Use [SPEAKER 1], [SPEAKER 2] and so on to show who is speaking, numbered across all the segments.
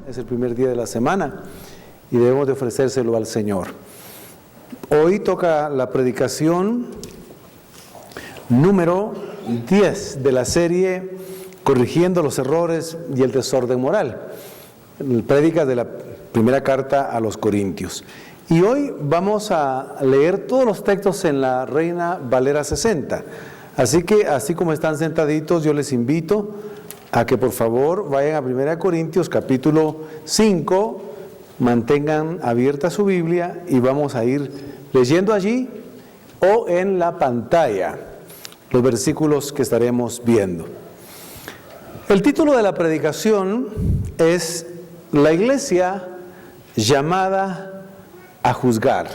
[SPEAKER 1] Es el primer día de la semana y debemos de ofrecérselo al Señor. Hoy toca la predicación número 10 de la serie Corrigiendo los errores y el desorden moral. Prédica de la primera carta a los Corintios. Y hoy vamos a leer todos los textos en la Reina Valera 60. Así que, así como están sentaditos, yo les invito a que por favor vayan a 1 Corintios capítulo 5, mantengan abierta su Biblia y vamos a ir leyendo allí o en la pantalla los versículos que estaremos viendo. El título de la predicación es La iglesia llamada a juzgar,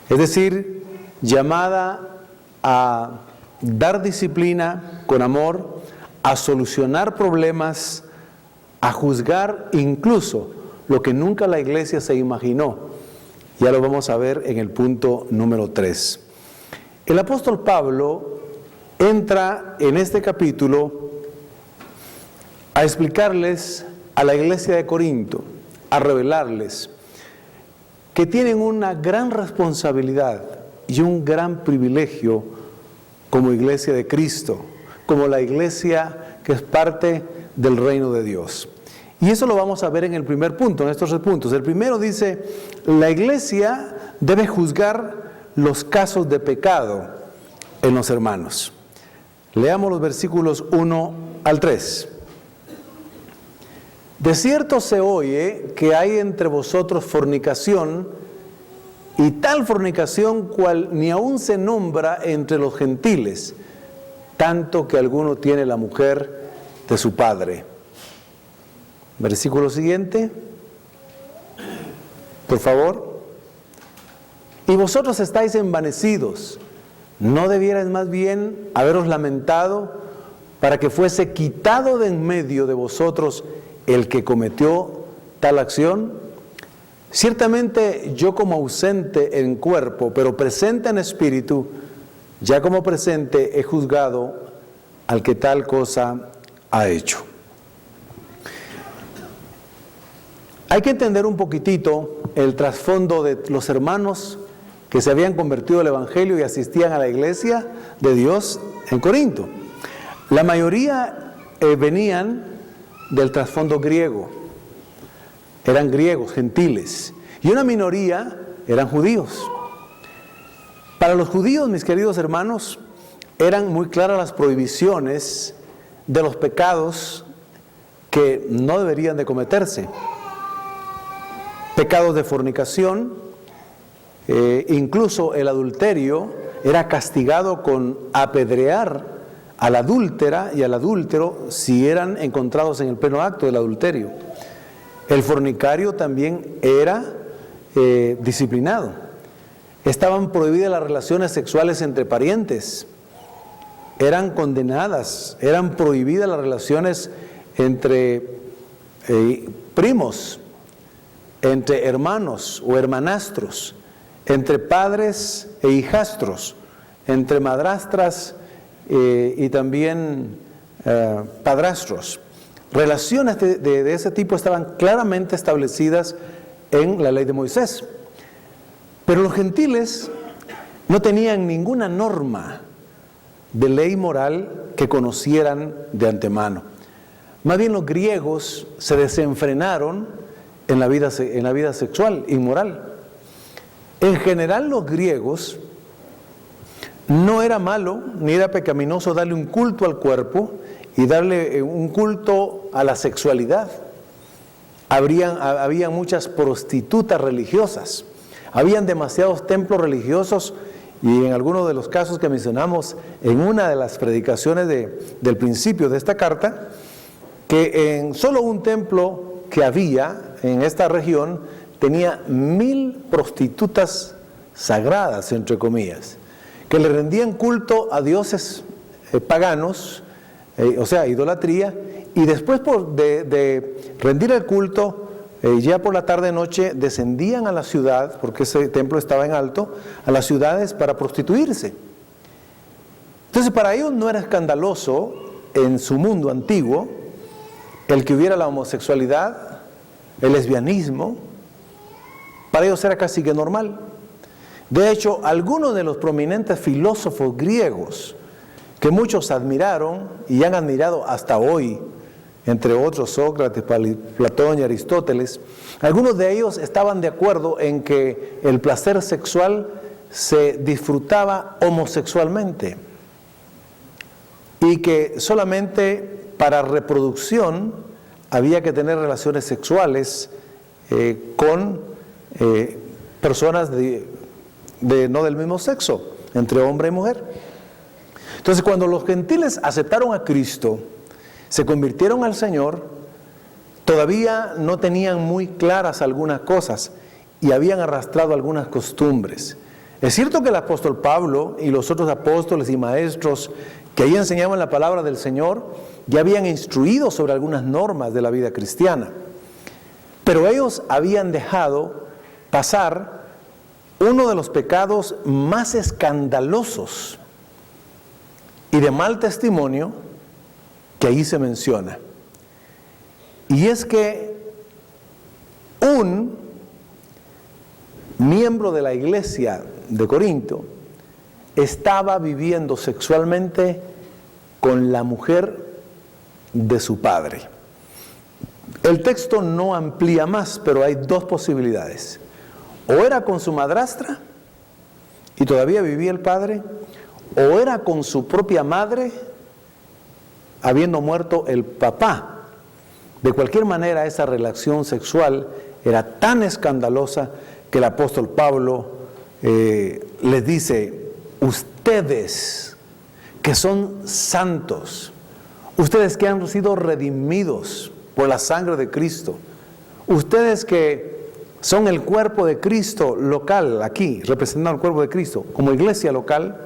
[SPEAKER 1] es decir, llamada a dar disciplina con amor, a solucionar problemas, a juzgar incluso lo que nunca la iglesia se imaginó. Ya lo vamos a ver en el punto número 3. El apóstol Pablo entra en este capítulo a explicarles a la iglesia de Corinto, a revelarles que tienen una gran responsabilidad y un gran privilegio como iglesia de Cristo, como la iglesia que es parte del reino de Dios. Y eso lo vamos a ver en el primer punto, en estos 3 puntos. El primero dice, la iglesia debe juzgar los casos de pecado en los hermanos. Leamos los versículos 1 al 3. De cierto se oye que hay entre vosotros fornicación, y tal fornicación cual ni aun se nombra entre los gentiles, tanto que alguno tiene la mujer de su padre. Versículo siguiente, por favor. Y vosotros estáis envanecidos, ¿no debierais más bien haberos lamentado para que fuese quitado de en medio de vosotros el que cometió tal acción? Ciertamente yo como ausente en cuerpo, pero presente en espíritu, ya como presente he juzgado al que tal cosa ha hecho. Hay que entender un poquitito el trasfondo de los hermanos que se habían convertido al Evangelio y asistían a la iglesia de Dios en Corinto. La mayoría venían del trasfondo griego, eran griegos, gentiles, y una minoría eran judíos. Para los judíos, mis queridos hermanos, eran muy claras las prohibiciones de los pecados que no deberían de cometerse. Pecados de fornicación, incluso el adulterio era castigado con apedrear a la adúltera y al adúltero si eran encontrados en el pleno acto del adulterio. El fornicario también era disciplinado. Estaban prohibidas las relaciones sexuales entre parientes. Eran condenadas, eran prohibidas las relaciones entre primos, entre hermanos o hermanastros, entre padres e hijastros, entre madrastras y también padrastros. Relaciones de ese tipo estaban claramente establecidas en la ley de Moisés. Pero los gentiles no tenían ninguna norma de ley moral que conocieran de antemano. Más bien los griegos se desenfrenaron en la vida sexual inmoral. En general los griegos no era malo ni era pecaminoso darle un culto al cuerpo y darle un culto a la sexualidad. Había muchas prostitutas religiosas, habían demasiados templos religiosos y en algunos de los casos que mencionamos en una de las predicaciones del principio de esta carta, que en solo un templo que había en esta región tenía 1000 prostitutas sagradas, entre comillas, que le rendían culto a dioses paganos, o sea, idolatría, y después de rendir el culto, ya por la tarde-noche descendían a la ciudad, porque ese templo estaba en alto, a las ciudades para prostituirse. Entonces para ellos no era escandaloso en su mundo antiguo el que hubiera la homosexualidad, el lesbianismo, para ellos era casi que normal. De hecho, algunos de los prominentes filósofos griegos que muchos admiraron y han admirado hasta hoy, entre otros Sócrates, Platón y Aristóteles, algunos de ellos estaban de acuerdo en que el placer sexual se disfrutaba homosexualmente y que solamente para reproducción había que tener relaciones sexuales con personas no del mismo sexo, entre hombre y mujer. Entonces, cuando los gentiles aceptaron a Cristo, se convirtieron al Señor, todavía no tenían muy claras algunas cosas y habían arrastrado algunas costumbres. Es cierto que el apóstol Pablo y los otros apóstoles y maestros que ahí enseñaban la palabra del Señor ya habían instruido sobre algunas normas de la vida cristiana, pero ellos habían dejado pasar uno de los pecados más escandalosos y de mal testimonio que ahí se menciona. Y es que un miembro de la iglesia de Corinto estaba viviendo sexualmente con la mujer de su padre. El texto no amplía más, pero hay dos posibilidades. O era con su madrastra y todavía vivía el padre, o era con su propia madre, habiendo muerto el papá. De cualquier manera, esa relación sexual era tan escandalosa que el apóstol Pablo les dice: ustedes que son santos, ustedes que han sido redimidos por la sangre de Cristo, ustedes que son el cuerpo de Cristo local, aquí, representando el cuerpo de Cristo, como iglesia local,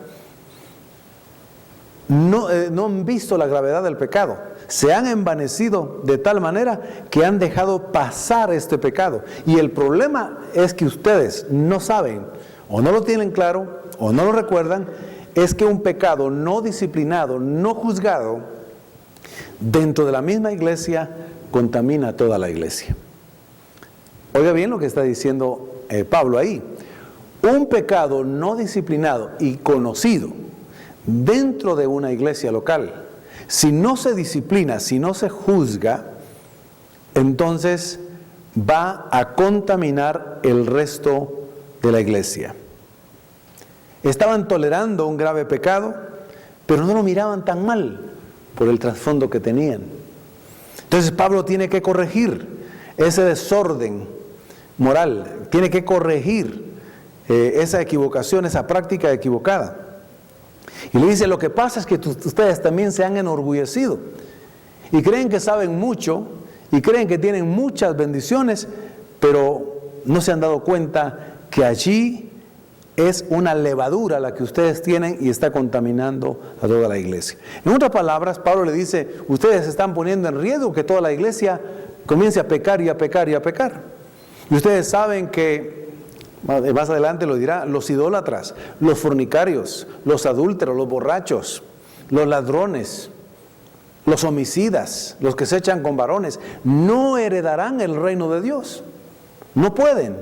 [SPEAKER 1] no han visto la gravedad del pecado. Se han envanecido de tal manera que han dejado pasar este pecado. Y el problema es que ustedes no saben, o no lo tienen claro, o no lo recuerdan, es que un pecado no disciplinado, no juzgado, dentro de la misma iglesia, contamina a toda la iglesia. Oiga bien lo que está diciendo Pablo ahí. Un pecado no disciplinado y conocido dentro de una iglesia local, si no se disciplina, si no se juzga, entonces va a contaminar el resto de la iglesia. Estaban tolerando un grave pecado, pero no lo miraban tan mal por el trasfondo que tenían. Entonces Pablo tiene que corregir ese desorden moral, tiene que corregir esa equivocación, esa práctica equivocada. Y le dice: lo que pasa es que ustedes también se han enorgullecido y creen que saben mucho y creen que tienen muchas bendiciones, pero no se han dado cuenta que allí es una levadura la que ustedes tienen y está contaminando a toda la iglesia. En otras palabras, Pablo le dice: ustedes están poniendo en riesgo que toda la iglesia comience a pecar y a pecar y a pecar. Y ustedes saben que, más adelante lo dirá, los idólatras, los fornicarios, los adúlteros, los borrachos, los ladrones, los homicidas, los que se echan con varones, no heredarán el reino de Dios. No pueden.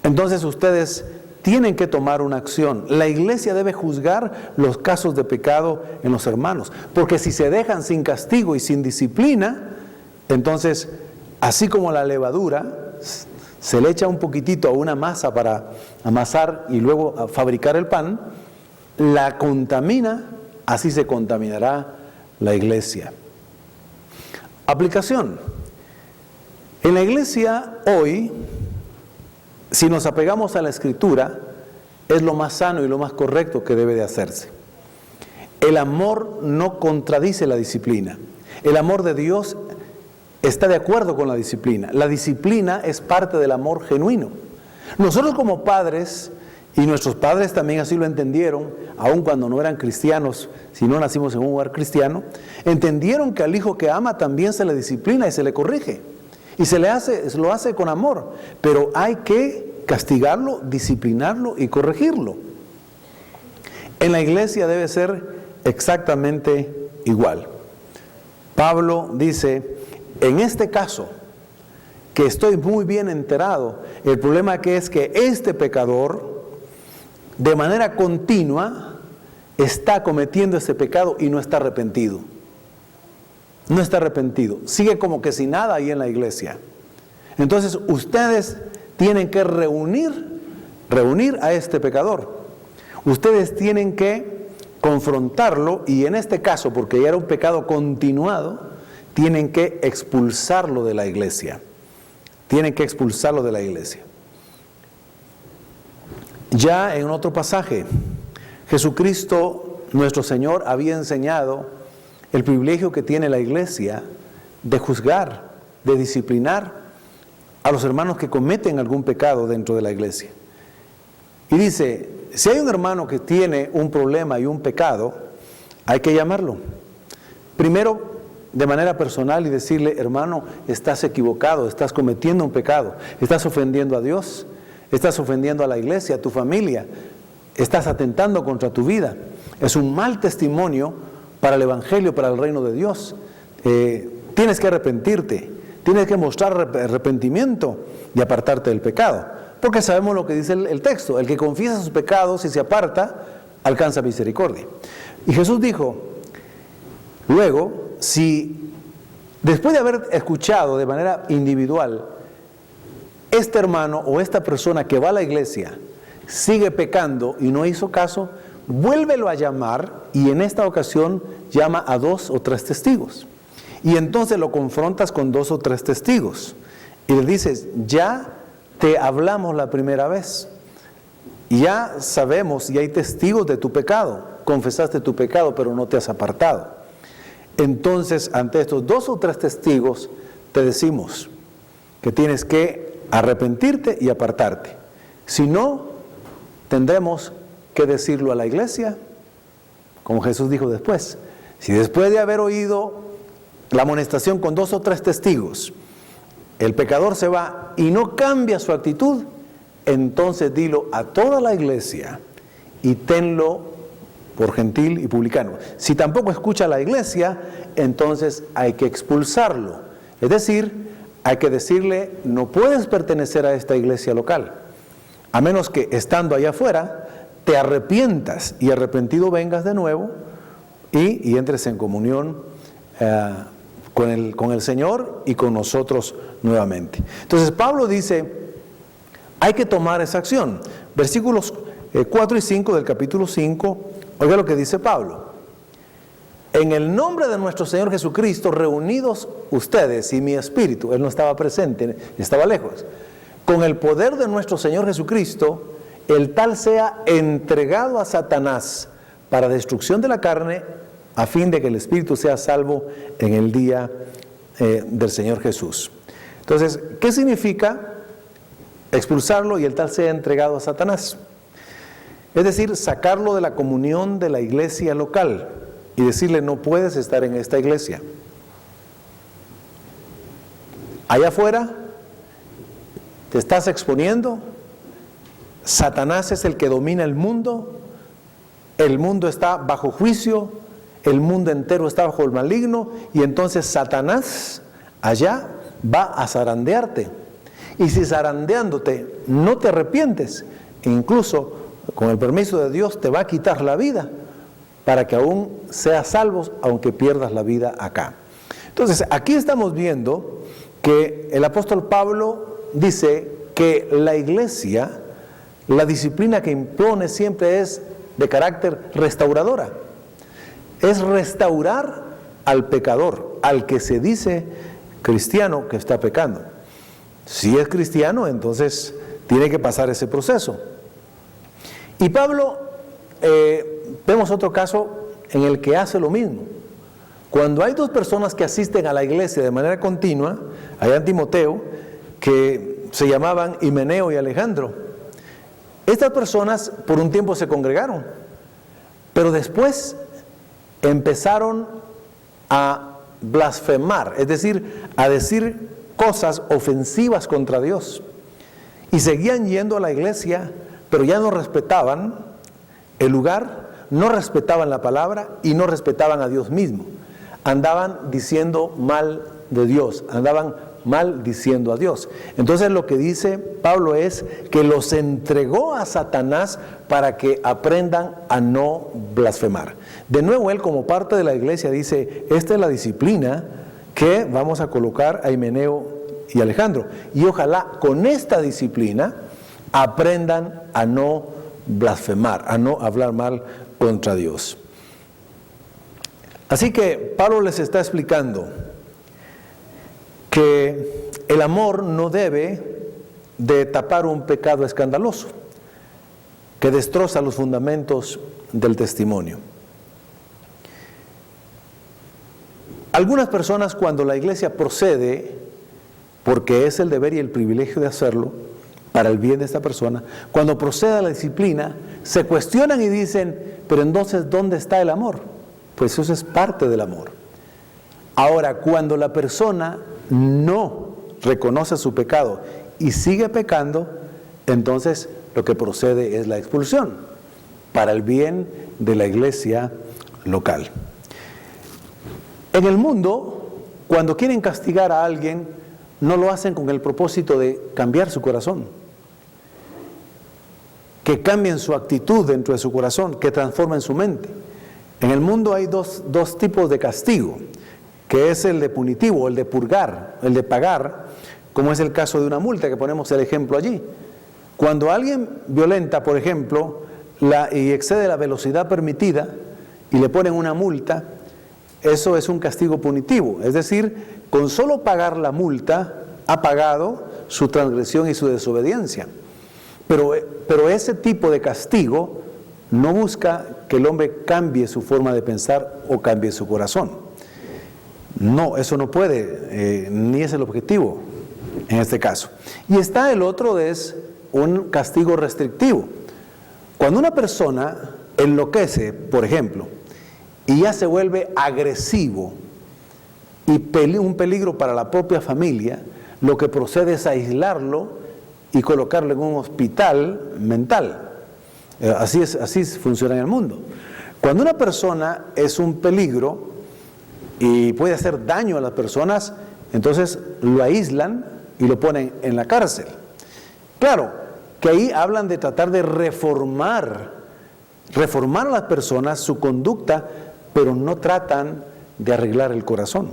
[SPEAKER 1] Entonces ustedes tienen que tomar una acción. La iglesia debe juzgar los casos de pecado en los hermanos, porque si se dejan sin castigo y sin disciplina, entonces, así como la levadura se le echa un poquitito a una masa para amasar y luego a fabricar el pan, la contamina, así se contaminará la iglesia. Aplicación. En la iglesia hoy, si nos apegamos a la Escritura, es lo más sano y lo más correcto que debe de hacerse. El amor no contradice la disciplina. El amor de Dios está de acuerdo con la disciplina. La disciplina es parte del amor genuino. Nosotros como padres, y nuestros padres también así lo entendieron, aun cuando no eran cristianos, si no nacimos en un hogar cristiano, entendieron que al hijo que ama también se le disciplina y se le corrige. Y lo hace con amor, pero hay que castigarlo, disciplinarlo y corregirlo. En la iglesia debe ser exactamente igual. Pablo dice: en este caso, que estoy muy bien enterado. El problema que es que este pecador, de manera continua, está cometiendo ese pecado y no está arrepentido. No está arrepentido. Sigue como que sin nada ahí en la iglesia. Entonces, ustedes tienen que reunir a este pecador. Ustedes tienen que confrontarlo y en este caso, porque ya era un pecado continuado, tienen que expulsarlo de la iglesia. Tienen que expulsarlo de la iglesia. Ya en otro pasaje, Jesucristo, nuestro Señor, había enseñado el privilegio que tiene la iglesia de juzgar, de disciplinar a los hermanos que cometen algún pecado dentro de la iglesia. Y dice, si hay un hermano que tiene un problema y un pecado, hay que llamarlo. Primero, de manera personal y decirle, hermano, estás equivocado, estás cometiendo un pecado, estás ofendiendo a Dios, estás ofendiendo a la iglesia, a tu familia, estás atentando contra tu vida. Es un mal testimonio para el Evangelio, para el reino de Dios. Tienes que arrepentirte, tienes que mostrar arrepentimiento y apartarte del pecado. Porque sabemos lo que dice el texto, el que confiesa sus pecados y se aparta, alcanza misericordia. Y Jesús dijo, luego, si después de haber escuchado de manera individual, este hermano o esta persona que va a la iglesia sigue pecando y no hizo caso, vuélvelo a llamar y en esta ocasión llama a 2 o 3 testigos. Y entonces lo confrontas con 2 o 3 testigos. Y le dices, ya te hablamos la primera vez. Ya sabemos y hay testigos de tu pecado. Confesaste tu pecado, pero no te has apartado. Entonces, ante estos 2 o 3 testigos, te decimos que tienes que arrepentirte y apartarte. Si no, tendremos que decirlo a la iglesia, como Jesús dijo después. Si después de haber oído la amonestación con 2 o 3 testigos, el pecador se va y no cambia su actitud, entonces dilo a toda la iglesia y tenlo por gentil y publicano. Si tampoco escucha a la iglesia, entonces hay que expulsarlo. Es decir, hay que decirle, no puedes pertenecer a esta iglesia local, a menos que estando allá afuera, te arrepientas y arrepentido vengas de nuevo y entres en comunión con el Señor y con nosotros nuevamente. Entonces Pablo dice, hay que tomar esa acción. Versículos 4 y 5 del capítulo 5, oiga lo que dice Pablo. En el nombre de nuestro Señor Jesucristo, reunidos ustedes y mi espíritu, él no estaba presente, estaba lejos, con el poder de nuestro Señor Jesucristo, el tal sea entregado a Satanás para destrucción de la carne, a fin de que el espíritu sea salvo en el día del Señor Jesús. Entonces, ¿qué significa expulsarlo y el tal sea entregado a Satanás? Es decir, sacarlo de la comunión de la iglesia local y decirle, no puedes estar en esta iglesia. Allá afuera te estás exponiendo. Satanás es el que domina el mundo está bajo juicio, el mundo entero está bajo el maligno, y entonces Satanás allá va a zarandearte. Y si zarandeándote no te arrepientes, incluso con el permiso de Dios te va a quitar la vida, para que aún seas salvos, aunque pierdas la vida acá. Entonces, aquí estamos viendo que el apóstol Pablo dice que la iglesia, la disciplina que impone siempre es de carácter restauradora. Es restaurar al pecador, al que se dice cristiano que está pecando. Si es cristiano, entonces tiene que pasar ese proceso. Y Pablo, vemos otro caso en el que hace lo mismo. Cuando hay 2 personas que asisten a la iglesia de manera continua, allá en Timoteo, que se llamaban Himeneo y Alejandro, estas personas por un tiempo se congregaron, pero después empezaron a blasfemar, es decir, a decir cosas ofensivas contra Dios. Y seguían yendo a la iglesia, pero ya no respetaban el lugar, no respetaban la palabra y no respetaban a Dios mismo. Andaban diciendo mal de Dios, andaban maldiciendo a Dios. Entonces lo que dice Pablo es que los entregó a Satanás para que aprendan a no blasfemar. De nuevo, él como parte de la iglesia dice, esta es la disciplina que vamos a colocar a Himeneo y Alejandro. Y ojalá con esta disciplina aprendan a no blasfemar, a no hablar mal contra Dios. Así que Pablo les está explicando que el amor no debe de tapar un pecado escandaloso que destroza los fundamentos del testimonio. Algunas personas, cuando la iglesia procede, porque es el deber y el privilegio de hacerlo para el bien de esta persona, cuando procede a la disciplina, se cuestionan y dicen, pero entonces, ¿dónde está el amor? Pues eso es parte del amor. Ahora, cuando la persona no reconoce su pecado y sigue pecando, entonces lo que procede es la expulsión para el bien de la iglesia local. En el mundo, cuando quieren castigar a alguien, no lo hacen con el propósito de cambiar su corazón, que cambien su actitud dentro de su corazón, que transformen su mente. En el mundo hay dos tipos de castigo, que es el de punitivo, el de purgar, el de pagar, como es el caso de una multa, que ponemos el ejemplo allí. Cuando alguien violenta, por ejemplo, y excede la velocidad permitida y le ponen una multa, eso es un castigo punitivo, es decir, con solo pagar la multa ha pagado su transgresión y su desobediencia. Pero ese tipo de castigo no busca que el hombre cambie su forma de pensar o cambie su corazón. No, eso no puede, ni es el objetivo en este caso. Y está el otro, es un castigo restrictivo. Cuando una persona enloquece, por ejemplo, y ya se vuelve agresivo y un peligro para la propia familia, lo que procede es aislarlo y colocarlo en un hospital mental. Así funciona en el mundo. Cuando una persona es un peligro y puede hacer daño a las personas, entonces lo aíslan y lo ponen en la cárcel. Claro, que ahí hablan de tratar de reformar a las personas, su conducta, pero no tratan de arreglar el corazón.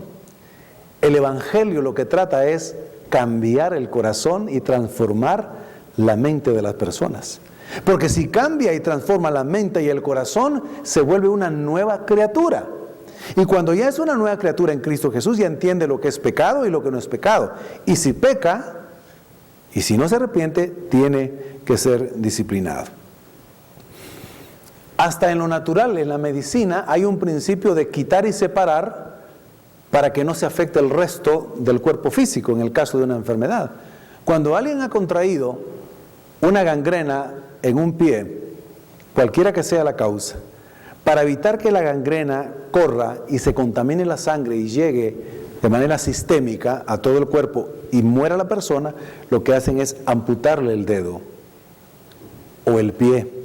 [SPEAKER 1] El Evangelio lo que trata es cambiar el corazón y transformar la mente de las personas. Porque si cambia y transforma la mente y el corazón, se vuelve una nueva criatura. Y cuando ya es una nueva criatura en Cristo Jesús, ya entiende lo que es pecado y lo que no es pecado. Y si peca, y si no se arrepiente, tiene que ser disciplinado. Hasta en lo natural, en la medicina, hay un principio de quitar y separar para que no se afecte el resto del cuerpo físico en el caso de una enfermedad. Cuando alguien ha contraído una gangrena en un pie, cualquiera que sea la causa, para evitar que la gangrena corra y se contamine la sangre y llegue de manera sistémica a todo el cuerpo y muera la persona, lo que hacen es amputarle el dedo o el pie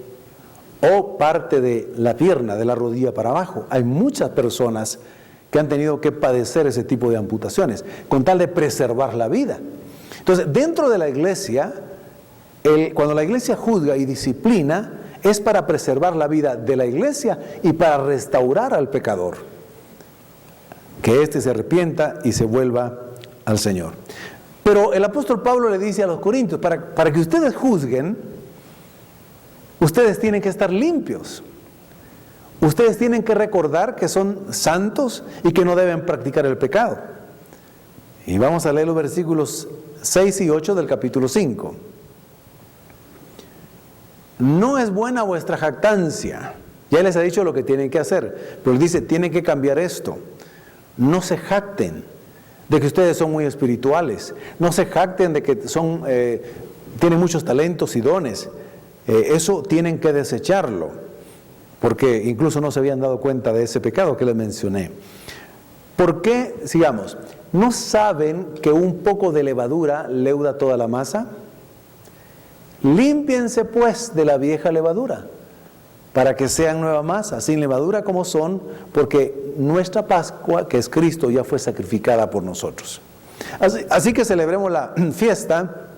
[SPEAKER 1] o parte de la pierna, de la rodilla para abajo. Hay muchas personas que han tenido que padecer ese tipo de amputaciones con tal de preservar la vida. Entonces, dentro de la iglesia, cuando la iglesia juzga y disciplina, es para preservar la vida de la iglesia y para restaurar al pecador, que éste se arrepienta y se vuelva al Señor. Pero el apóstol Pablo le dice a los corintios, para que ustedes juzguen, ustedes tienen que estar limpios. Ustedes tienen que recordar que son santos y que no deben practicar el pecado. Y vamos a leer los versículos 6 y 8 del capítulo 5. No es buena vuestra jactancia. Ya les ha dicho lo que tienen que hacer, pero él dice, tienen que cambiar esto. No se jacten de que ustedes son muy espirituales. No se jacten de que tienen muchos talentos y dones. Eso tienen que desecharlo, porque incluso no se habían dado cuenta de ese pecado que les mencioné. ¿Por qué? Sigamos. ¿No saben que un poco de levadura leuda toda la masa? Límpiense pues de la vieja levadura, para que sean nueva masa, sin levadura como son, porque nuestra Pascua, que es Cristo, ya fue sacrificada por nosotros. Así que celebremos la fiesta,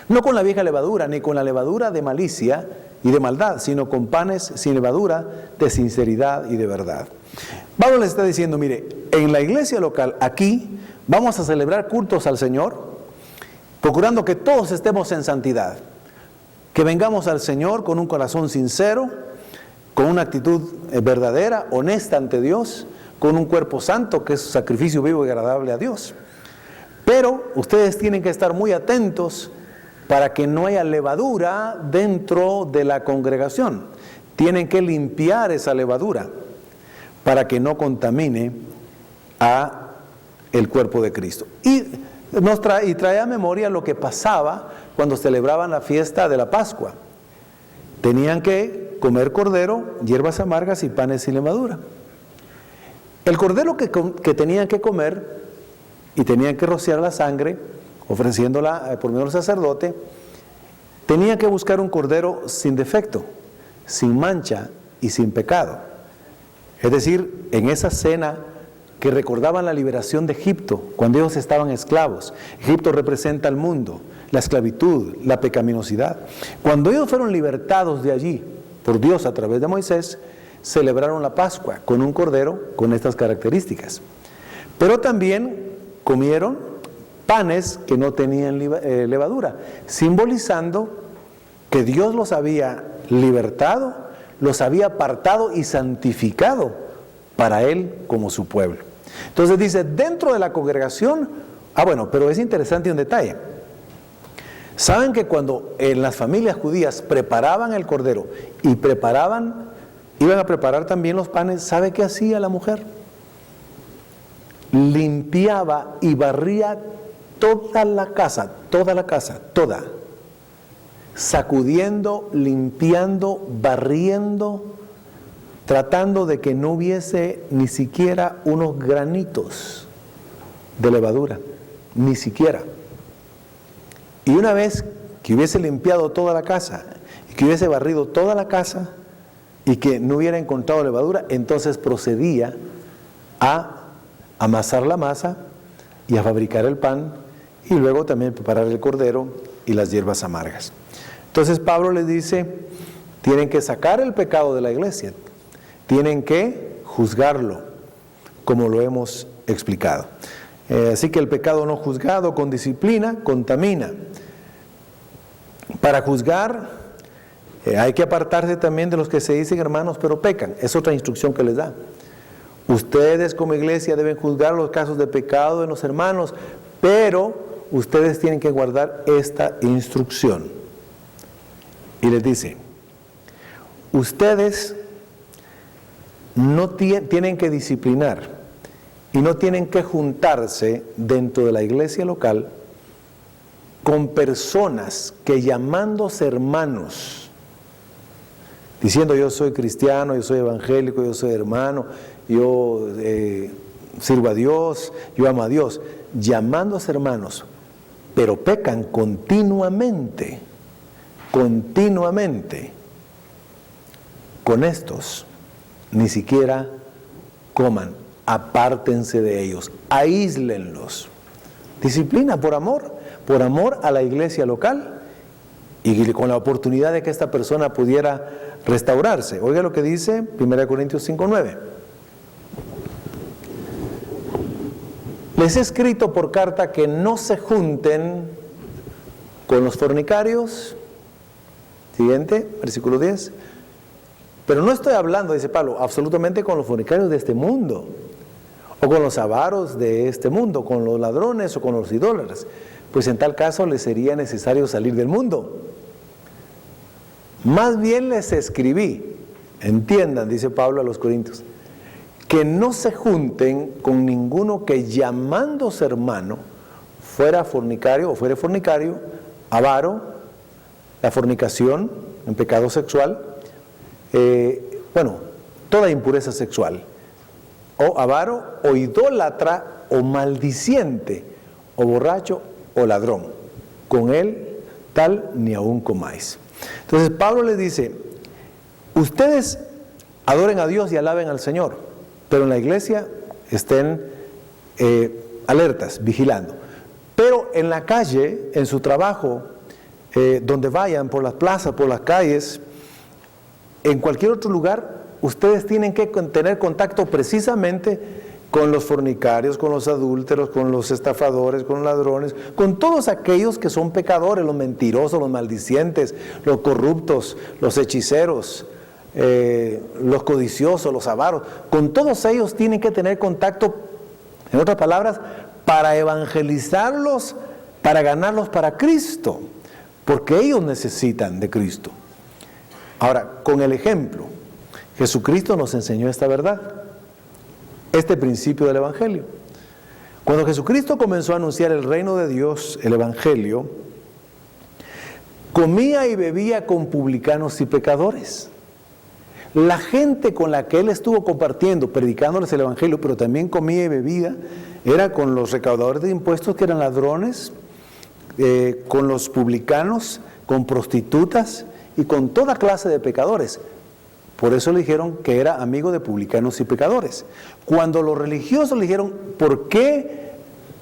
[SPEAKER 1] no con la vieja levadura, ni con la levadura de malicia y de maldad, sino con panes sin levadura, de sinceridad y de verdad. Pablo les está diciendo, mire, en la iglesia local, aquí, vamos a celebrar cultos al Señor, procurando que todos estemos en santidad, que vengamos al Señor con un corazón sincero, con una actitud verdadera, honesta ante Dios, con un cuerpo santo, que es sacrificio vivo y agradable a Dios. Pero ustedes tienen que estar muy atentos para que no haya levadura dentro de la congregación. Tienen que limpiar esa levadura para que no contamine a el cuerpo de Cristo. Y trae a memoria lo que pasaba cuando celebraban la fiesta de la Pascua. Tenían que comer cordero, hierbas amargas y panes sin levadura. El cordero que tenían que comer y tenían que rociar la sangre, ofreciéndola por medio del sacerdote, tenían que buscar un cordero sin defecto, sin mancha y sin pecado. Es decir, en esa cena que recordaban la liberación de Egipto, cuando ellos estaban esclavos. Egipto representa al mundo, la esclavitud, la pecaminosidad. Cuando ellos fueron libertados de allí por Dios a través de Moisés, celebraron la Pascua con un cordero con estas características. Pero también comieron panes que no tenían levadura, simbolizando que Dios los había libertado, los había apartado y santificado para Él como su pueblo. Entonces dice, dentro de la congregación, pero es interesante un detalle. Saben que cuando en las familias judías preparaban el cordero y iban a preparar también los panes, ¿sabe qué hacía la mujer? Limpiaba y barría toda la casa, sacudiendo, limpiando, barriendo, tratando de que no hubiese ni siquiera unos granitos de levadura, ni siquiera. Y una vez que hubiese limpiado toda la casa, y que hubiese barrido toda la casa, y que no hubiera encontrado levadura, entonces procedía a amasar la masa y a fabricar el pan, y luego también preparar el cordero y las hierbas amargas. Entonces Pablo les dice, tienen que sacar el pecado de la iglesia, tienen que juzgarlo, como lo hemos explicado. Así que el pecado no juzgado con disciplina contamina. Para juzgar hay que apartarse también de los que se dicen hermanos pero pecan. Es otra instrucción que les da. Ustedes como iglesia deben juzgar los casos de pecado de los hermanos, pero ustedes tienen que guardar esta instrucción. Y les dice, ustedes no tienen que disciplinar y no tienen que juntarse dentro de la iglesia local con personas que llamándose hermanos, diciendo yo soy cristiano, yo soy evangélico, yo soy hermano, yo sirvo a Dios, yo amo a Dios, llamándose hermanos, pero pecan continuamente, con estos, ni siquiera coman, apártense de ellos, aíslenlos. Disciplina por amor a la iglesia local y con la oportunidad de que esta persona pudiera restaurarse. Oiga lo que dice 1 Corintios 5:9. Les he escrito por carta que no se junten con los fornicarios. Siguiente, versículo 10. Pero no estoy hablando, dice Pablo, absolutamente con los fornicarios de este mundo, o con los avaros de este mundo, con los ladrones o con los idólatras, pues en tal caso les sería necesario salir del mundo. Más bien les escribí, entiendan, dice Pablo a los Corintios, que no se junten con ninguno que llamándose hermano fuera fornicario o fuere fornicario, avaro, la fornicación, en pecado sexual, toda impureza sexual, o avaro, o idólatra, o maldiciente, o borracho, o ladrón. Con él tal ni aún comáis. Entonces Pablo les dice, ustedes adoren a Dios y alaben al Señor, pero en la iglesia estén alertas, vigilando. Pero en la calle, en su trabajo, donde vayan, por las plazas, por las calles, en cualquier otro lugar, ustedes tienen que tener contacto precisamente con los fornicarios, con los adúlteros, con los estafadores, con los ladrones, con todos aquellos que son pecadores, los mentirosos, los maldicientes, los corruptos, los hechiceros, los codiciosos, los avaros. Con todos ellos tienen que tener contacto, en otras palabras, para evangelizarlos, para ganarlos para Cristo, porque ellos necesitan de Cristo. Ahora, con el ejemplo, Jesucristo nos enseñó esta verdad, este principio del Evangelio. Cuando Jesucristo comenzó a anunciar el reino de Dios, el Evangelio, comía y bebía con publicanos y pecadores. La gente con la que Él estuvo compartiendo, predicándoles el Evangelio, pero también comía y bebía, era con los recaudadores de impuestos, que eran ladrones, con los publicanos, con prostitutas y con toda clase de pecadores. Por eso le dijeron que era amigo de publicanos y pecadores. Cuando los religiosos le dijeron, ¿por qué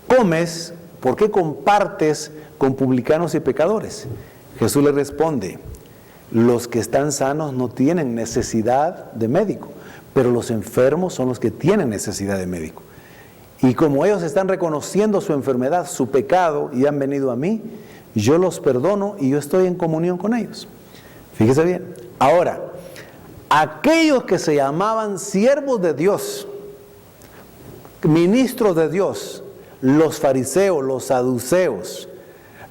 [SPEAKER 1] comes, por qué compartes con publicanos y pecadores? Jesús le responde, los que están sanos no tienen necesidad de médico, pero los enfermos son los que tienen necesidad de médico. Y como ellos están reconociendo su enfermedad, su pecado, y han venido a mí, yo los perdono y yo estoy en comunión con ellos. Fíjese bien. Ahora, aquellos que se llamaban siervos de Dios, ministros de Dios, los fariseos, los saduceos,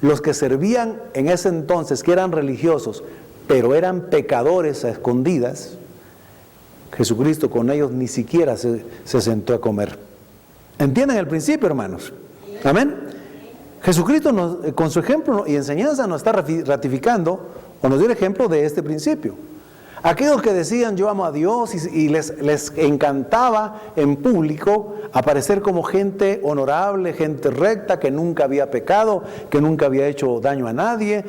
[SPEAKER 1] los que servían en ese entonces, que eran religiosos, pero eran pecadores a escondidas, Jesucristo con ellos ni siquiera se sentó a comer. ¿Entienden el principio, hermanos? Amén. Jesucristo con su ejemplo y enseñanza nos está ratificando, o nos dio el ejemplo de este principio. Aquellos que decían yo amo a Dios y les encantaba en público aparecer como gente honorable, gente recta, que nunca había pecado, que nunca había hecho daño a nadie,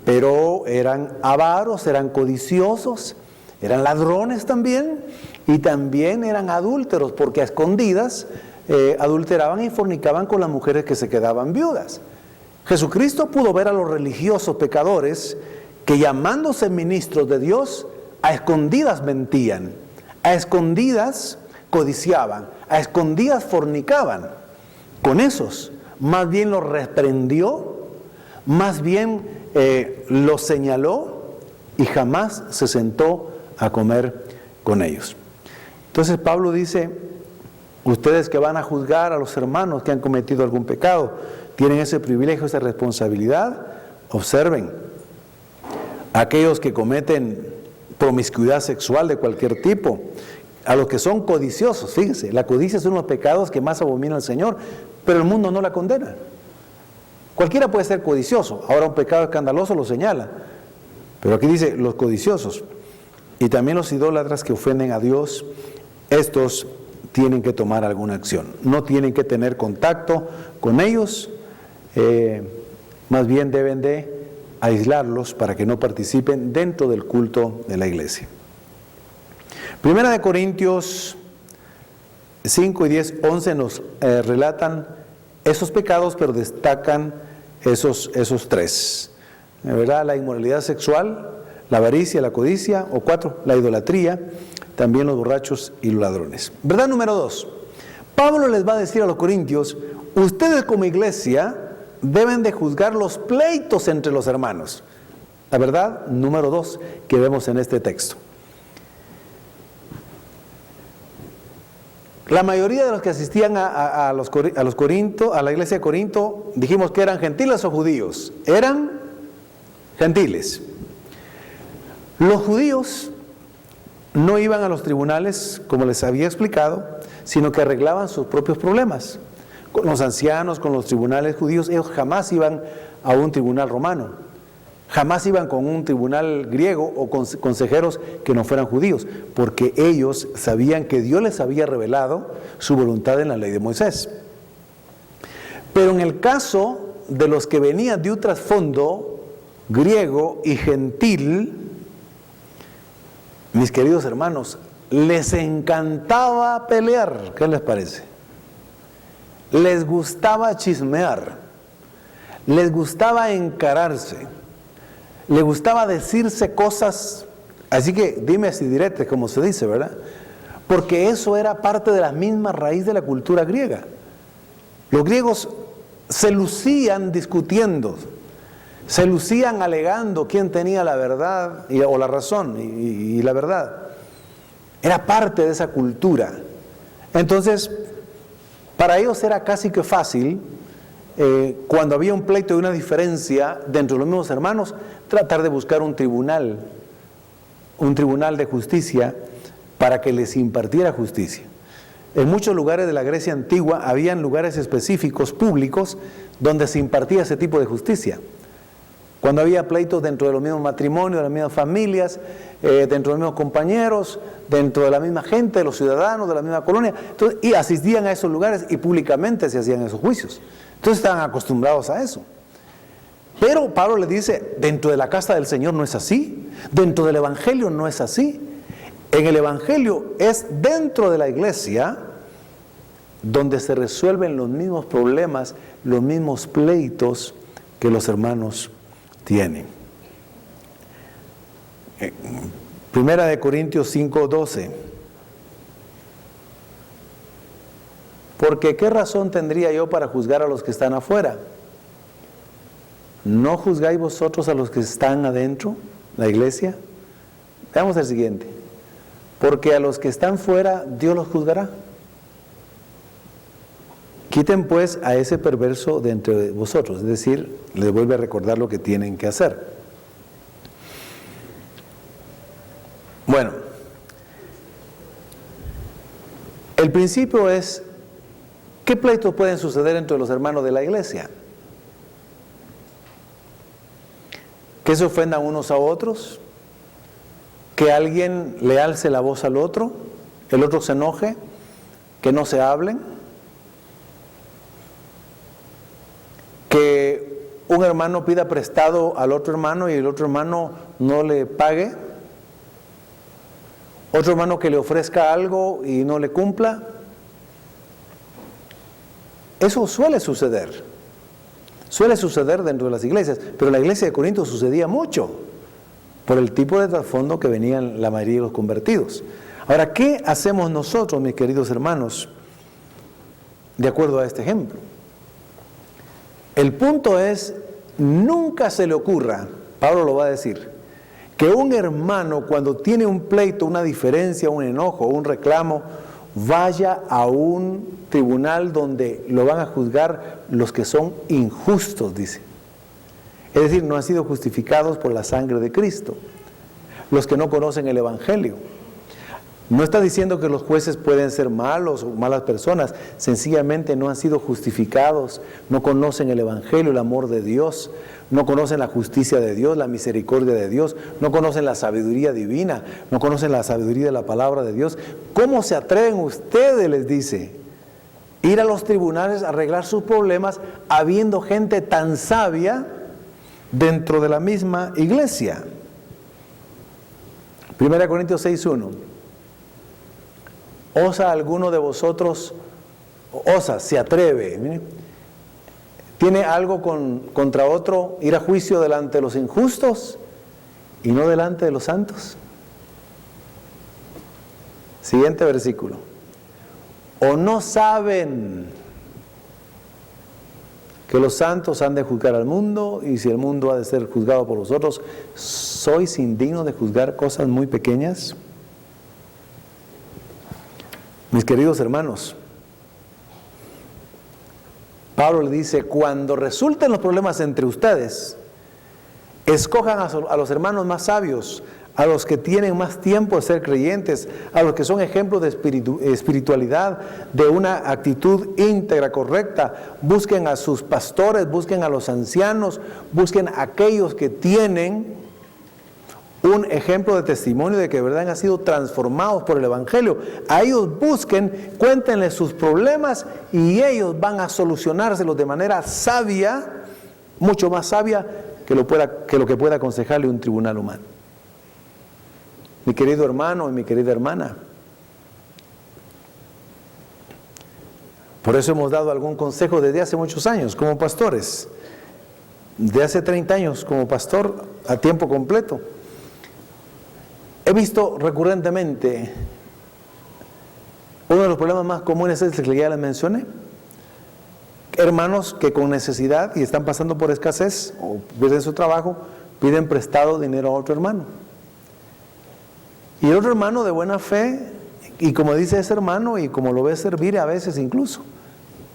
[SPEAKER 1] pero eran avaros, eran codiciosos, eran ladrones también, y también eran adúlteros, porque a escondidas adulteraban y fornicaban con las mujeres que se quedaban viudas. Jesucristo pudo ver a los religiosos pecadores que, llamándose ministros de Dios, a escondidas mentían, a escondidas codiciaban, a escondidas fornicaban. Con esos, más bien los reprendió, más bien los señaló y jamás se sentó a comer con ellos. Entonces Pablo dice, ustedes que van a juzgar a los hermanos que han cometido algún pecado, tienen ese privilegio, esa responsabilidad. Observen, aquellos que cometen promiscuidad sexual de cualquier tipo, a los que son codiciosos, fíjense, la codicia es uno de los pecados que más abomina al Señor, pero el mundo no la condena. Cualquiera puede ser codicioso, ahora un pecado escandaloso lo señala, pero aquí dice los codiciosos, y también los idólatras que ofenden a Dios, estos tienen que tomar alguna acción, no tienen que tener contacto con ellos, más bien deben de aislarlos para que no participen dentro del culto de la iglesia. Primera de Corintios 5 y 10, 11 nos relatan esos pecados, pero destacan esos tres, ¿verdad? La inmoralidad sexual, la avaricia, la codicia, o 4, la idolatría, también los borrachos y los ladrones. Verdad número 2, Pablo les va a decir a los corintios, ustedes como iglesia deben de juzgar los pleitos entre los hermanos. La verdad número 2 que vemos en este texto. La mayoría de los que asistían a la iglesia de Corinto, dijimos que eran gentiles o judíos. Eran gentiles. Los judíos no iban a los tribunales, como les había explicado, sino que arreglaban sus propios problemas. Con los ancianos, con los tribunales judíos, ellos jamás iban a un tribunal romano. Jamás iban con un tribunal griego o con consejeros que no fueran judíos, porque ellos sabían que Dios les había revelado su voluntad en la ley de Moisés. Pero en el caso de los que venían de un trasfondo griego y gentil, mis queridos hermanos, les encantaba pelear. ¿Qué les parece? les gustaba chismear, les gustaba encararse, les gustaba decirse cosas, así que dimes y diretes, como se dice, ¿verdad? Porque eso era parte de la misma raíz de la cultura griega. Los griegos se lucían discutiendo, se lucían alegando quién tenía la verdad o la razón y la verdad. Era parte de esa cultura. Entonces, para ellos era casi que fácil, cuando había un pleito y una diferencia dentro de los mismos hermanos, tratar de buscar un tribunal de justicia para que les impartiera justicia. En muchos lugares de la Grecia antigua habían lugares específicos, públicos, donde se impartía ese tipo de justicia. Cuando había pleitos dentro de los mismos matrimonios, de las mismas familias, dentro de los mismos compañeros, dentro de la misma gente, de los ciudadanos, de la misma colonia, entonces, y asistían a esos lugares y públicamente se hacían esos juicios. Entonces estaban acostumbrados a eso. Pero Pablo le dice, dentro de la casa del Señor no es así, dentro del Evangelio no es así. En el Evangelio es dentro de la iglesia donde se resuelven los mismos problemas, los mismos pleitos que los hermanos tienen. Primera de Corintios 5:12. Porque ¿qué razón tendría yo para juzgar a los que están afuera? ¿No juzgáis vosotros a los que están adentro, la iglesia? Veamos el siguiente. Porque a los que están fuera, Dios los juzgará. Quiten pues a ese perverso de entre vosotros, es decir, les vuelve a recordar lo que tienen que hacer. Bueno, el principio es, ¿qué pleitos pueden suceder entre los hermanos de la iglesia? ¿Que se ofendan unos a otros? ¿Que alguien le alce la voz al otro? ¿El otro se enoje? ¿Que no se hablen? ¿Que un hermano pida prestado al otro hermano y el otro hermano no le pague? ¿Otro hermano que le ofrezca algo y no le cumpla? Eso suele suceder. Suele suceder dentro de las iglesias, pero en la iglesia de Corinto sucedía mucho por el tipo de trasfondo que venían la mayoría de los convertidos. Ahora, ¿qué hacemos nosotros, mis queridos hermanos, de acuerdo a este ejemplo? El punto es, nunca se le ocurra, Pablo lo va a decir, que un hermano cuando tiene un pleito, una diferencia, un enojo, un reclamo, vaya a un tribunal donde lo van a juzgar los que son injustos, dice. Es decir, no han sido justificados por la sangre de Cristo, los que no conocen el Evangelio. No está diciendo que los jueces pueden ser malos o malas personas, sencillamente no han sido justificados, no conocen el Evangelio, el amor de Dios, no conocen la justicia de Dios, la misericordia de Dios, no conocen la sabiduría divina, no conocen la sabiduría de la palabra de Dios. ¿Cómo se atreven ustedes, les dice, ir a los tribunales a arreglar sus problemas habiendo gente tan sabia dentro de la misma iglesia? 1 Corintios 6:1. ¿Osa alguno de vosotros, se atreve, miren, tiene algo contra otro, ir a juicio delante de los injustos y no delante de los santos? Siguiente versículo. ¿O no saben que los santos han de juzgar al mundo, y si el mundo ha de ser juzgado por vosotros, sois indignos de juzgar cosas muy pequeñas? Mis queridos hermanos, Pablo le dice, cuando resulten los problemas entre ustedes, escojan a los hermanos más sabios, a los que tienen más tiempo de ser creyentes, a los que son ejemplos de espiritualidad, de una actitud íntegra, correcta. Busquen a sus pastores, busquen a los ancianos, busquen a aquellos que tienen un ejemplo de testimonio de que de verdad han sido transformados por el Evangelio. A ellos busquen, cuéntenles sus problemas y ellos van a solucionárselos de manera sabia, mucho más sabia que lo que pueda aconsejarle un tribunal humano. Mi querido hermano y mi querida hermana, Por eso hemos dado algún consejo desde hace muchos años como pastores. De hace 30 años como pastor a tiempo completo. He visto recurrentemente, uno de los problemas más comunes es el que ya les mencioné. Hermanos que con necesidad y están pasando por escasez o pierden su trabajo, piden prestado dinero a otro hermano. Y el otro hermano de buena fe, y como dice ese hermano y como lo ve servir a veces incluso,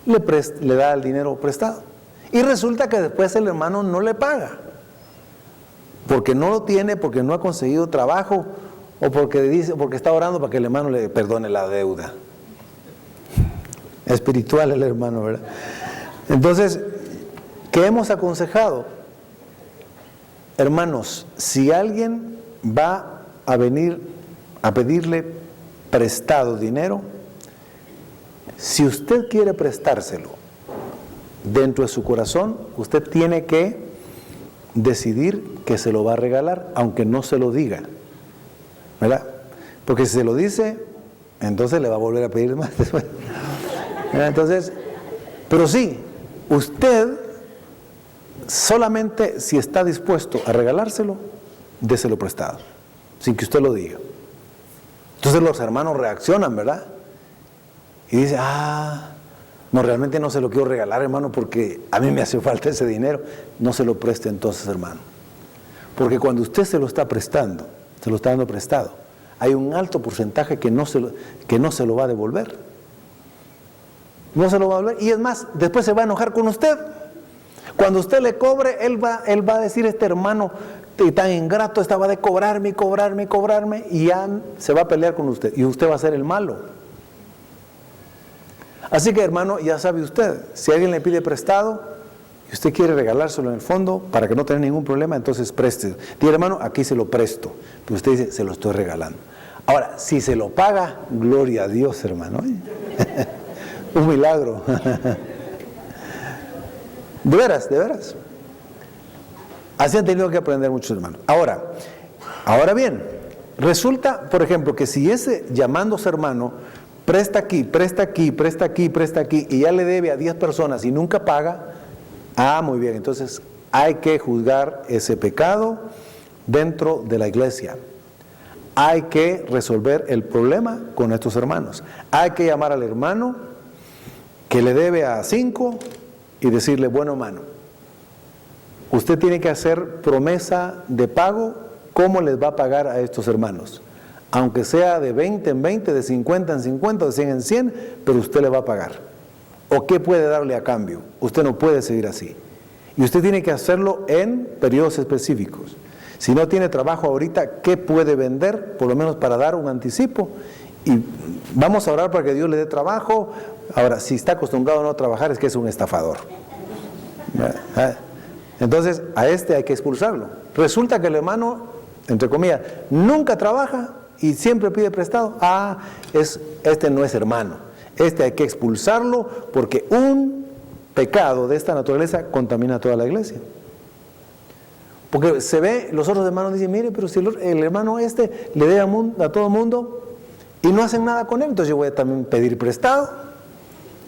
[SPEAKER 1] le da el dinero prestado. Y resulta que después el hermano no le paga. Porque no lo tiene, porque no ha conseguido trabajo o porque está orando para que el hermano le perdone la deuda. Espiritual el hermano, ¿verdad? Entonces, ¿qué hemos aconsejado? Hermanos, si alguien va a venir a pedirle prestado dinero, si usted quiere prestárselo dentro de su corazón, usted tiene que decidir que se lo va a regalar, aunque no se lo diga, ¿verdad? Porque si se lo dice, entonces le va a volver a pedir más después. Entonces, pero sí, usted solamente si está dispuesto a regalárselo, déselo prestado, sin que usted lo diga. Entonces los hermanos reaccionan, ¿verdad? Y dicen, no, realmente no se lo quiero regalar, hermano, porque a mí me hace falta ese dinero. No se lo preste entonces, hermano. Porque cuando usted se lo está prestando, se lo está dando prestado, hay un alto porcentaje que no se lo va a devolver. No se lo va a devolver. Y es más, después se va a enojar con usted. Cuando usted le cobre, él va a decir, este hermano tan ingrato estaba de cobrarme, y ya se va a pelear con usted. Y usted va a ser el malo. Así que, hermano, ya sabe usted, si alguien le pide prestado y usted quiere regalárselo en el fondo para que no tenga ningún problema, entonces preste. Dice, hermano, aquí se lo presto. Pero usted dice, se lo estoy regalando. Ahora, si se lo paga, gloria a Dios, hermano. Un milagro. De veras, de veras. Así han tenido que aprender muchos hermanos. Ahora bien, resulta, por ejemplo, que si ese llamándose hermano presta aquí, y ya le debe a 10 personas y nunca paga, muy bien, entonces hay que juzgar ese pecado dentro de la iglesia. Hay que resolver el problema con estos hermanos. Hay que llamar al hermano que le debe a 5 y decirle, bueno, hermano, usted tiene que hacer promesa de pago, ¿cómo les va a pagar a estos hermanos? Aunque sea de 20 en 20, de 50 en 50, de 100 en 100, pero usted le va a pagar. ¿O qué puede darle a cambio? Usted no puede seguir así. Y usted tiene que hacerlo en periodos específicos. Si no tiene trabajo ahorita, ¿qué puede vender? Por lo menos para dar un anticipo. Y vamos a orar para que Dios le dé trabajo. Ahora, si está acostumbrado a no trabajar, es que es un estafador. Entonces, a este hay que expulsarlo. Resulta que el hermano, entre comillas, nunca trabaja y siempre pide prestado. Este no es hermano. Este hay que expulsarlo porque un pecado de esta naturaleza contamina a toda la iglesia. Porque se ve, los otros hermanos dicen, mire, pero si el hermano le debe a todo el mundo y no hacen nada con él, entonces yo voy a también pedir prestado.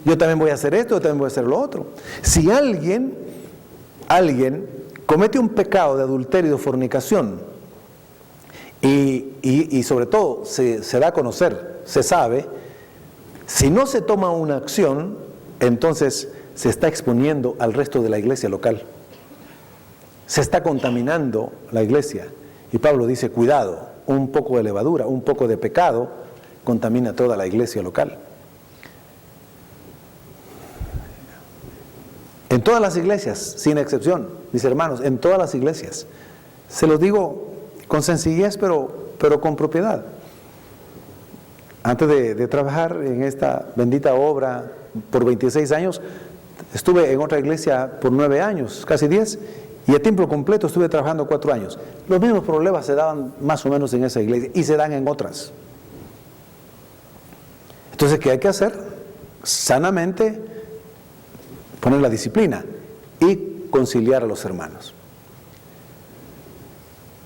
[SPEAKER 1] Yo también voy a hacer esto, yo también voy a hacer lo otro. Si alguien comete un pecado de adulterio y de fornicación, y sobre todo se da a conocer, se sabe, si no se toma una acción, entonces se está exponiendo al resto de la iglesia local. Se está contaminando la iglesia. Y Pablo dice, cuidado, un poco de levadura, un poco de pecado contamina toda la iglesia local. En todas las iglesias, sin excepción, mis hermanos, en todas las iglesias. Se los digo con sencillez, pero con propiedad. Antes de trabajar en esta bendita obra por 26 años, estuve en otra iglesia por 9 años, casi 10, y a tiempo completo estuve trabajando 4 años. Los mismos problemas se daban más o menos en esa iglesia y se dan en otras. Entonces, ¿qué hay que hacer? Sanamente poner la disciplina y conciliar a los hermanos.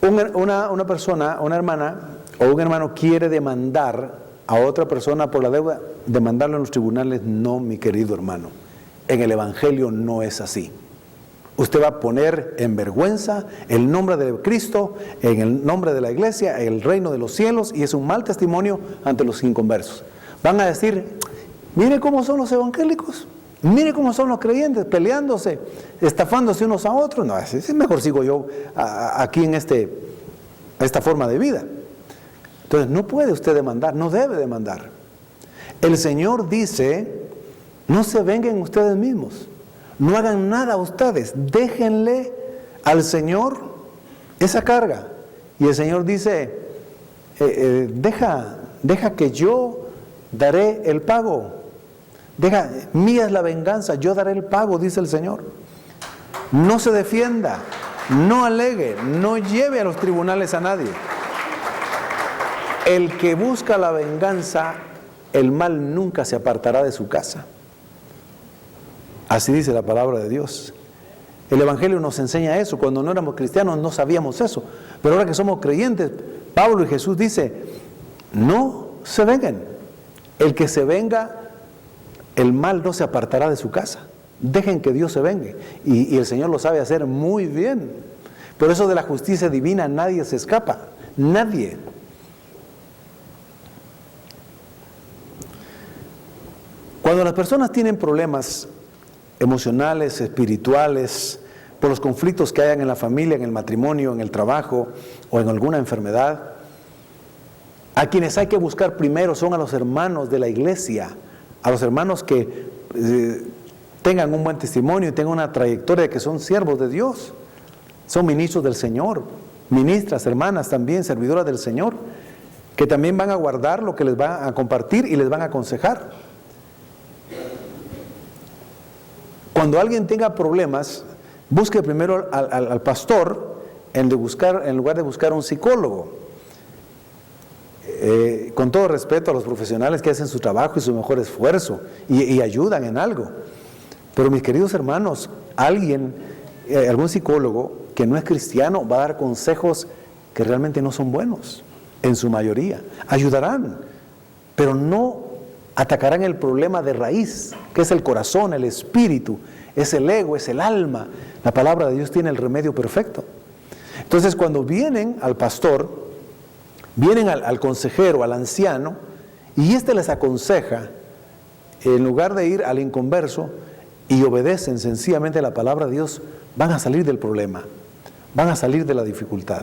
[SPEAKER 1] Una persona, una hermana o un hermano quiere demandar a otra persona por la deuda, demandarlo en los tribunales. No, mi querido hermano, en el Evangelio no es así. Usted va a poner en vergüenza el nombre de Cristo, en el nombre de la iglesia, el reino de los cielos, y es un mal testimonio ante los inconversos. Van a decir, mire cómo son los evangélicos, mire cómo son los creyentes, peleándose, estafándose unos a otros. No, es mejor sigo yo aquí en esta forma de vida. Entonces no puede usted demandar, no debe demandar. El Señor dice, no se vengan ustedes mismos, no hagan nada ustedes, déjenle al Señor esa carga. Y el Señor dice, deja que yo daré el pago. Mía es la venganza, yo daré el pago, dice el Señor. No se defienda, no alegue, no lleve a los tribunales a nadie. El que busca la venganza, el mal nunca se apartará de su casa. Así dice la palabra de Dios. El Evangelio nos enseña eso. Cuando no éramos cristianos no sabíamos eso. Pero ahora que somos creyentes, Pablo y Jesús dice, no se vengan. El que se venga, el mal no se apartará de su casa. Dejen que Dios se vengue. Y el Señor lo sabe hacer muy bien. Por eso de la justicia divina nadie se escapa. Nadie. Cuando las personas tienen problemas emocionales, espirituales, por los conflictos que hayan en la familia, en el matrimonio, en el trabajo o en alguna enfermedad, a quienes hay que buscar primero son a los hermanos de la iglesia, a los hermanos que tengan un buen testimonio y tengan una trayectoria de que son siervos de Dios, son ministros del Señor, ministras, hermanas también, servidoras del Señor, que también van a guardar lo que les va a compartir y les van a aconsejar. Cuando alguien tenga problemas, busque primero al pastor en lugar de buscar a un psicólogo. Con todo respeto a los profesionales que hacen su trabajo y su mejor esfuerzo y ayudan en algo. Pero mis queridos hermanos, algún psicólogo que no es cristiano va a dar consejos que realmente no son buenos, en su mayoría. Ayudarán, pero no atacarán el problema de raíz, que es el corazón, el espíritu, es el ego, es el alma. La palabra de Dios tiene el remedio perfecto. Entonces, cuando vienen al pastor, vienen al consejero, al anciano, y éste les aconseja, en lugar de ir al inconverso, y obedecen sencillamente la palabra de Dios, van a salir del problema, van a salir de la dificultad.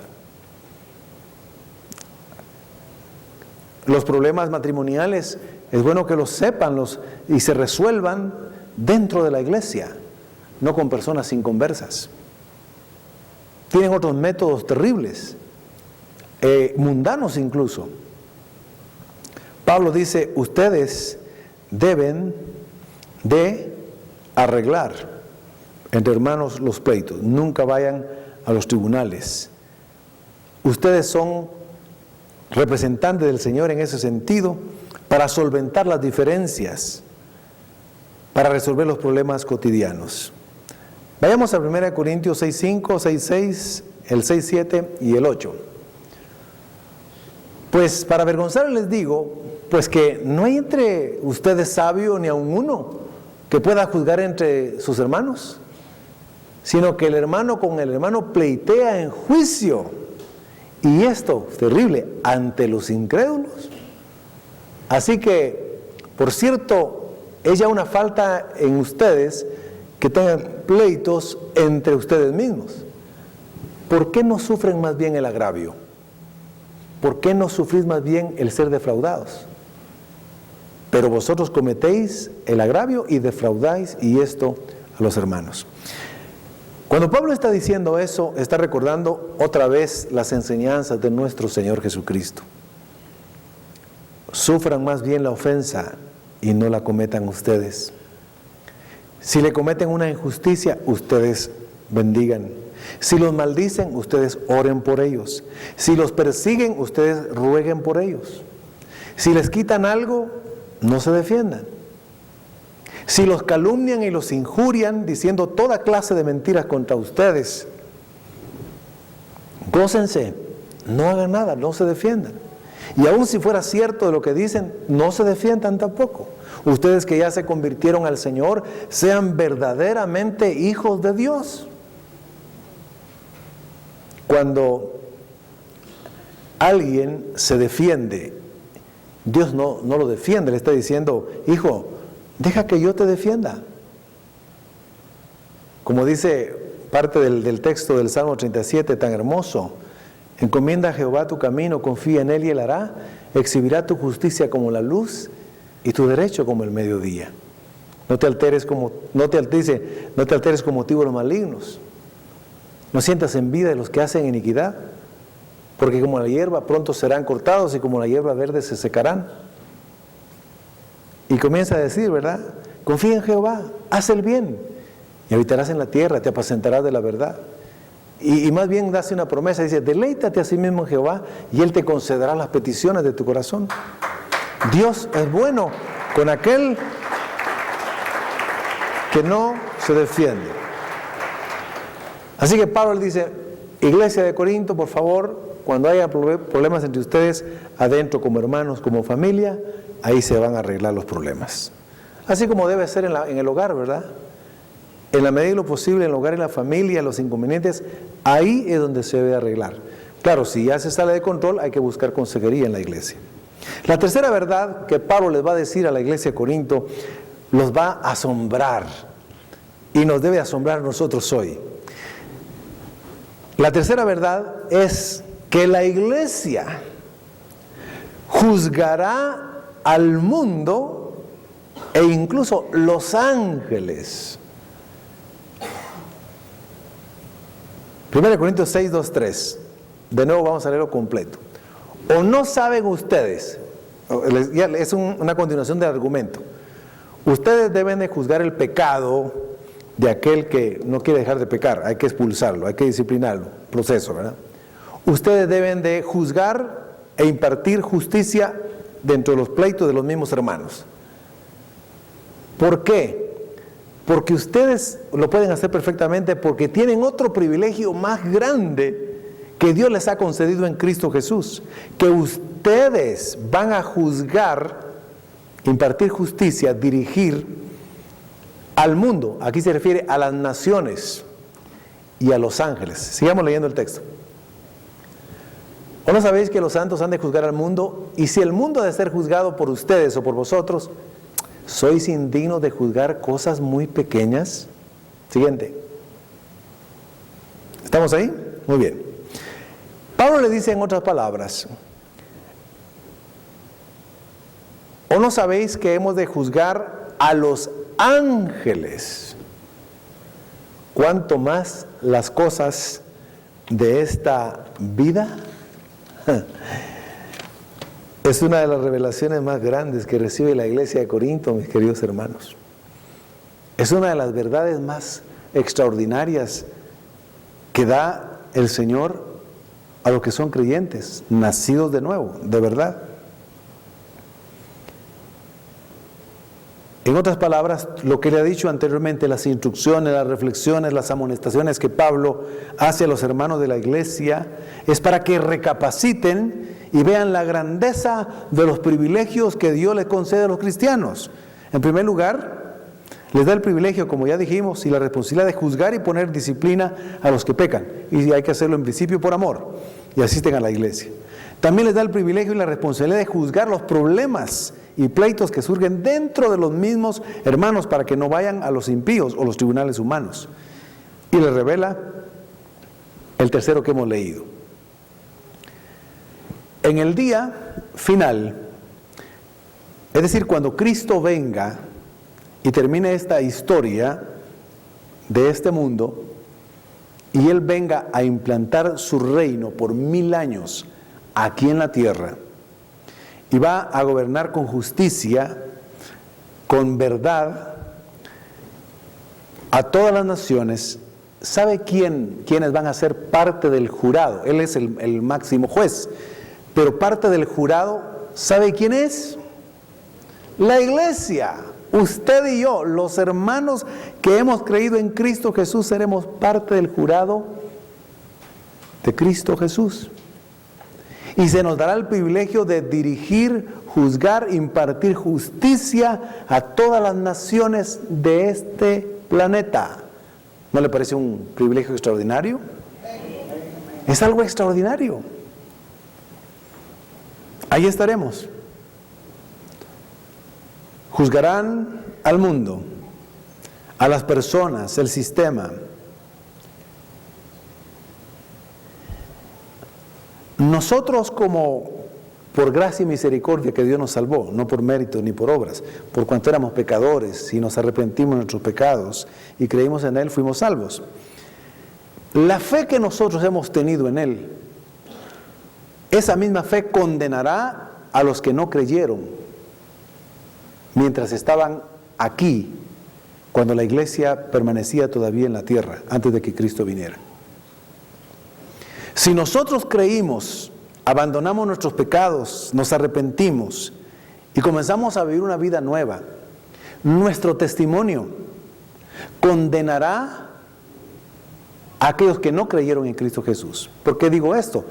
[SPEAKER 1] Los problemas matrimoniales es bueno que los sepan y se resuelvan dentro de la iglesia, no con personas inconversas. Tienen otros métodos terribles, mundanos incluso. Pablo dice, ustedes deben de arreglar entre hermanos los pleitos, nunca vayan a los tribunales. Ustedes son representantes del Señor en ese sentido, para solventar las diferencias, para resolver los problemas cotidianos. Vayamos a 1 Corintios 6:5, 6:6, el 6:7 y el 8. Pues para avergonzarles les digo, pues que no hay entre ustedes sabio ni aun uno que pueda juzgar entre sus hermanos, sino que el hermano con el hermano pleitea en juicio, y esto, terrible, ante los incrédulos. Así que, por cierto, es ya una falta en ustedes que tengan pleitos entre ustedes mismos. ¿Por qué no sufren más bien el agravio? ¿Por qué no sufrís más bien el ser defraudados? Pero vosotros cometéis el agravio y defraudáis, y esto a los hermanos. Cuando Pablo está diciendo eso, está recordando otra vez las enseñanzas de nuestro Señor Jesucristo. Sufran más bien la ofensa y no la cometan ustedes. Si le cometen una injusticia, ustedes bendigan. Si los maldicen, ustedes oren por ellos. Si los persiguen, ustedes rueguen por ellos. Si les quitan algo, no se defiendan. Si los calumnian y los injurian, diciendo toda clase de mentiras contra ustedes, gócense, no hagan nada, no se defiendan. Y aun si fuera cierto de lo que dicen, no se defiendan tampoco. Ustedes que ya se convirtieron al Señor, sean verdaderamente hijos de Dios. Cuando alguien se defiende, Dios no lo defiende, le está diciendo, hijo, deja que yo te defienda. Como dice parte del texto del Salmo 37, tan hermoso, encomienda a Jehová tu camino, confía en Él y Él hará, exhibirá tu justicia como la luz y tu derecho como el mediodía. No te alteres con motivo de los malignos. No sientas envidia de los que hacen iniquidad, porque como la hierba pronto serán cortados y como la hierba verde se secarán. Y comienza a decir, ¿verdad? Confía en Jehová, haz el bien y habitarás en la tierra, te apacentarás de la verdad. Y más bien dace una promesa, dice, deleítate a sí mismo en Jehová y Él te concederá las peticiones de tu corazón. Dios es bueno con aquel que no se defiende. Así que Pablo dice, iglesia de Corinto, por favor, cuando haya problemas entre ustedes, adentro como hermanos, como familia, ahí se van a arreglar los problemas. Así como debe ser en el hogar, ¿verdad? En la medida de lo posible, en el hogar, en la familia, los inconvenientes, ahí es donde se debe arreglar. Claro, si ya se sale de control, hay que buscar consejería en la iglesia. La tercera verdad que Pablo les va a decir a la iglesia de Corinto, los va a asombrar y nos debe asombrar a nosotros hoy. La tercera verdad es que la iglesia juzgará al mundo e incluso los ángeles. 1 Corintios 6, 2, 3. De nuevo vamos a leerlo completo. ¿O no saben ustedes? Es una continuación del argumento. Ustedes deben de juzgar el pecado de aquel que no quiere dejar de pecar. Hay que expulsarlo, hay que disciplinarlo. Proceso, ¿verdad? Ustedes deben de juzgar e impartir justicia dentro de los pleitos de los mismos hermanos. ¿Por qué? Porque ustedes lo pueden hacer perfectamente porque tienen otro privilegio más grande que Dios les ha concedido en Cristo Jesús, que ustedes van a juzgar, impartir justicia, dirigir al mundo. Aquí se refiere a las naciones y a los ángeles. Sigamos leyendo el texto. ¿O no sabéis que los santos han de juzgar al mundo? Y si el mundo ha de ser juzgado por ustedes o por vosotros, ¿sois indignos de juzgar cosas muy pequeñas? Siguiente. ¿Estamos ahí? Muy bien. Pablo le dice en otras palabras, ¿o no sabéis que hemos de juzgar a los ángeles? ¿Cuánto más las cosas de esta vida? Es una de las revelaciones más grandes que recibe la iglesia de Corinto, mis queridos hermanos. Es una de las verdades más extraordinarias que da el Señor a los que son creyentes, nacidos de nuevo, de verdad. En otras palabras, lo que le ha dicho anteriormente, las instrucciones, las reflexiones, las amonestaciones que Pablo hace a los hermanos de la iglesia, es para que recapaciten y vean la grandeza de los privilegios que Dios les concede a los cristianos. En primer lugar, les da el privilegio, como ya dijimos, y la responsabilidad de juzgar y poner disciplina a los que pecan. Y hay que hacerlo en principio por amor, y asisten a la iglesia. También les da el privilegio y la responsabilidad de juzgar los problemas y pleitos que surgen dentro de los mismos hermanos para que no vayan a los impíos o los tribunales humanos. Y les revela el tercero que hemos leído. En el día final, es decir, cuando Cristo venga y termine esta historia de este mundo, y Él venga a implantar su reino por 1000 años aquí en la tierra, y va a gobernar con justicia, con verdad, a todas las naciones. ¿Sabe quiénes van a ser parte del jurado? Él es el máximo juez, pero parte del jurado, ¿sabe quién es? La iglesia. Usted y yo, los hermanos que hemos creído en Cristo Jesús, seremos parte del jurado de Cristo Jesús. Y se nos dará el privilegio de dirigir, juzgar, impartir justicia a todas las naciones de este planeta. ¿No le parece un privilegio extraordinario? Es algo extraordinario. Ahí estaremos. Juzgarán al mundo, a las personas, el sistema. Nosotros, como por gracia y misericordia que Dios nos salvó, no por méritos ni por obras, por cuanto éramos pecadores, y nos arrepentimos de nuestros pecados y creímos en Él, fuimos salvos. La fe que nosotros hemos tenido en Él, esa misma fe condenará a los que no creyeron mientras estaban aquí, cuando la iglesia permanecía todavía en la tierra, antes de que Cristo viniera. Si nosotros creímos, abandonamos nuestros pecados, nos arrepentimos y comenzamos a vivir una vida nueva, nuestro testimonio condenará a aquellos que no creyeron en Cristo Jesús. ¿Por qué digo esto?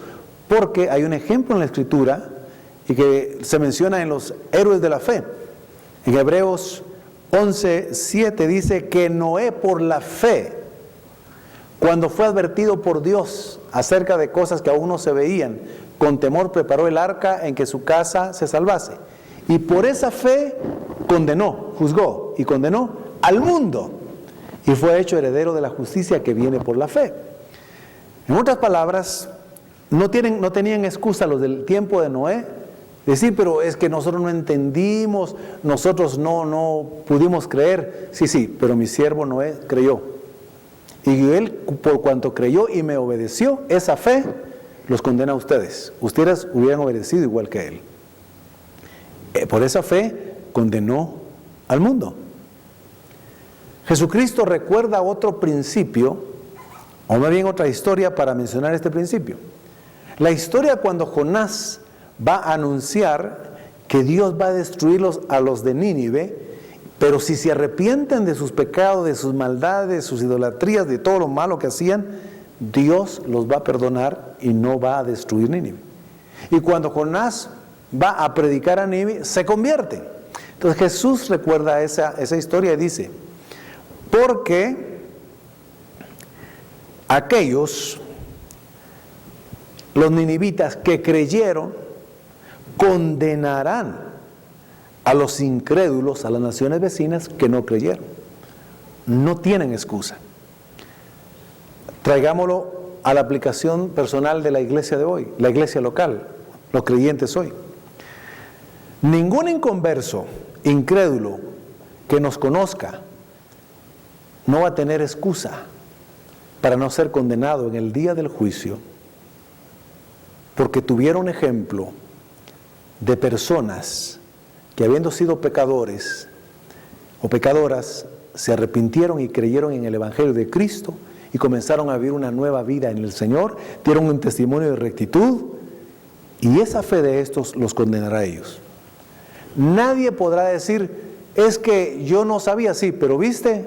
[SPEAKER 1] Porque hay un ejemplo en la Escritura y que se menciona en los héroes de la fe. En Hebreos 11:7 dice que Noé, por la fe, cuando fue advertido por Dios acerca de cosas que aún no se veían, con temor preparó el arca en que su casa se salvase. Y por esa fe condenó, juzgó y condenó al mundo. Y fue hecho heredero de la justicia que viene por la fe. En otras palabras, no tenían excusa los del tiempo de Noé. Decir, pero es que nosotros no entendimos, nosotros no pudimos creer. Sí, pero mi siervo Noé creyó. Y él, por cuanto creyó y me obedeció, esa fe los condena a ustedes. Ustedes hubieran obedecido igual que él. Por esa fe condenó al mundo. Jesucristo recuerda otro principio, o más bien otra historia para mencionar este principio. La historia cuando Jonás va a anunciar que Dios va a destruirlos a los de Nínive, pero si se arrepienten de sus pecados, de sus maldades, de sus idolatrías, de todo lo malo que hacían, Dios los va a perdonar y no va a destruir Nínive. Y cuando Jonás va a predicar a Nínive, se convierte. Entonces Jesús recuerda esa historia y dice, porque aquellos, los ninivitas que creyeron, condenarán a los incrédulos, a las naciones vecinas que no creyeron. No tienen excusa. Traigámoslo a la aplicación personal de la iglesia de hoy, la iglesia local, los creyentes hoy. Ningún inconverso, incrédulo, que nos conozca, no va a tener excusa para no ser condenado en el día del juicio, porque tuvieron ejemplo de personas que, habiendo sido pecadores o pecadoras, se arrepintieron y creyeron en el Evangelio de Cristo y comenzaron a vivir una nueva vida en el Señor, dieron un testimonio de rectitud, y esa fe de estos los condenará a ellos. Nadie podrá decir, es que yo no sabía, sí, pero viste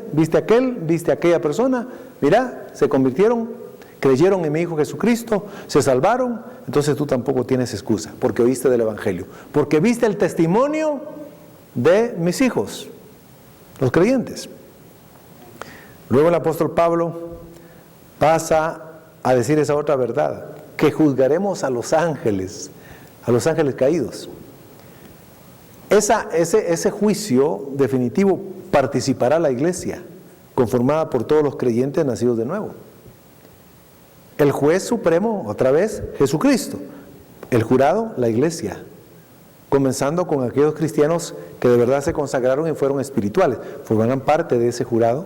[SPEAKER 1] aquella persona, mira, se convirtieron, creyeron en mi Hijo Jesucristo, se salvaron, entonces tú tampoco tienes excusa, porque oíste del Evangelio, porque viste el testimonio de mis hijos, los creyentes. Luego el apóstol Pablo pasa a decir esa otra verdad, que juzgaremos a los ángeles caídos. Ese juicio definitivo participará la iglesia, conformada por todos los creyentes nacidos de nuevo. El juez supremo, otra vez, Jesucristo. El jurado, la iglesia. Comenzando con aquellos cristianos que de verdad se consagraron y fueron espirituales, formarán parte de ese jurado.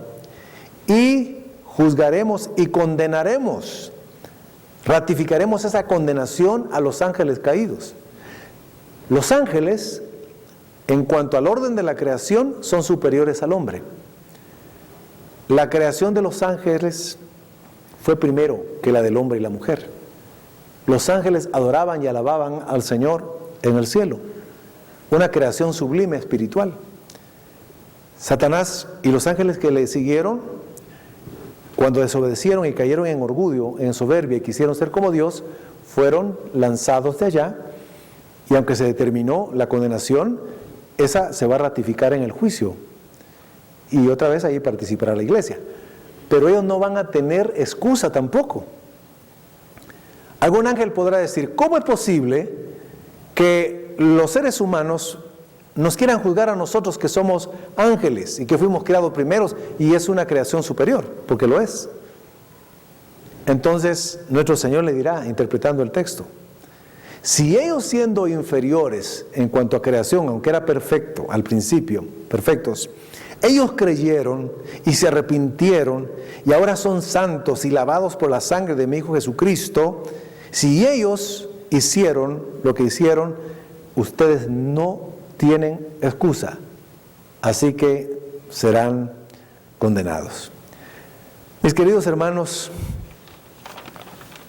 [SPEAKER 1] Y juzgaremos y condenaremos, ratificaremos esa condenación a los ángeles caídos. Los ángeles, en cuanto al orden de la creación, son superiores al hombre. La creación de los ángeles fue primero que la del hombre y la mujer. Los ángeles adoraban y alababan al Señor en el cielo. Una creación sublime espiritual. Satanás y los ángeles que le siguieron, cuando desobedecieron y cayeron en orgullo, en soberbia y quisieron ser como Dios, fueron lanzados de allá, y aunque se determinó la condenación, esa se va a ratificar en el juicio, y otra vez ahí participará la iglesia. Pero ellos no van a tener excusa tampoco. Algún ángel podrá decir, ¿cómo es posible que los seres humanos nos quieran juzgar a nosotros que somos ángeles y que fuimos creados primeros y es una creación superior? Porque lo es. Entonces nuestro Señor le dirá, interpretando el texto, si ellos siendo inferiores en cuanto a creación, aunque era perfecto al principio, perfectos, ellos creyeron y se arrepintieron y ahora son santos y lavados por la sangre de mi Hijo Jesucristo, si ellos hicieron lo que hicieron, ustedes no tienen excusa, así que serán condenados. Mis queridos hermanos,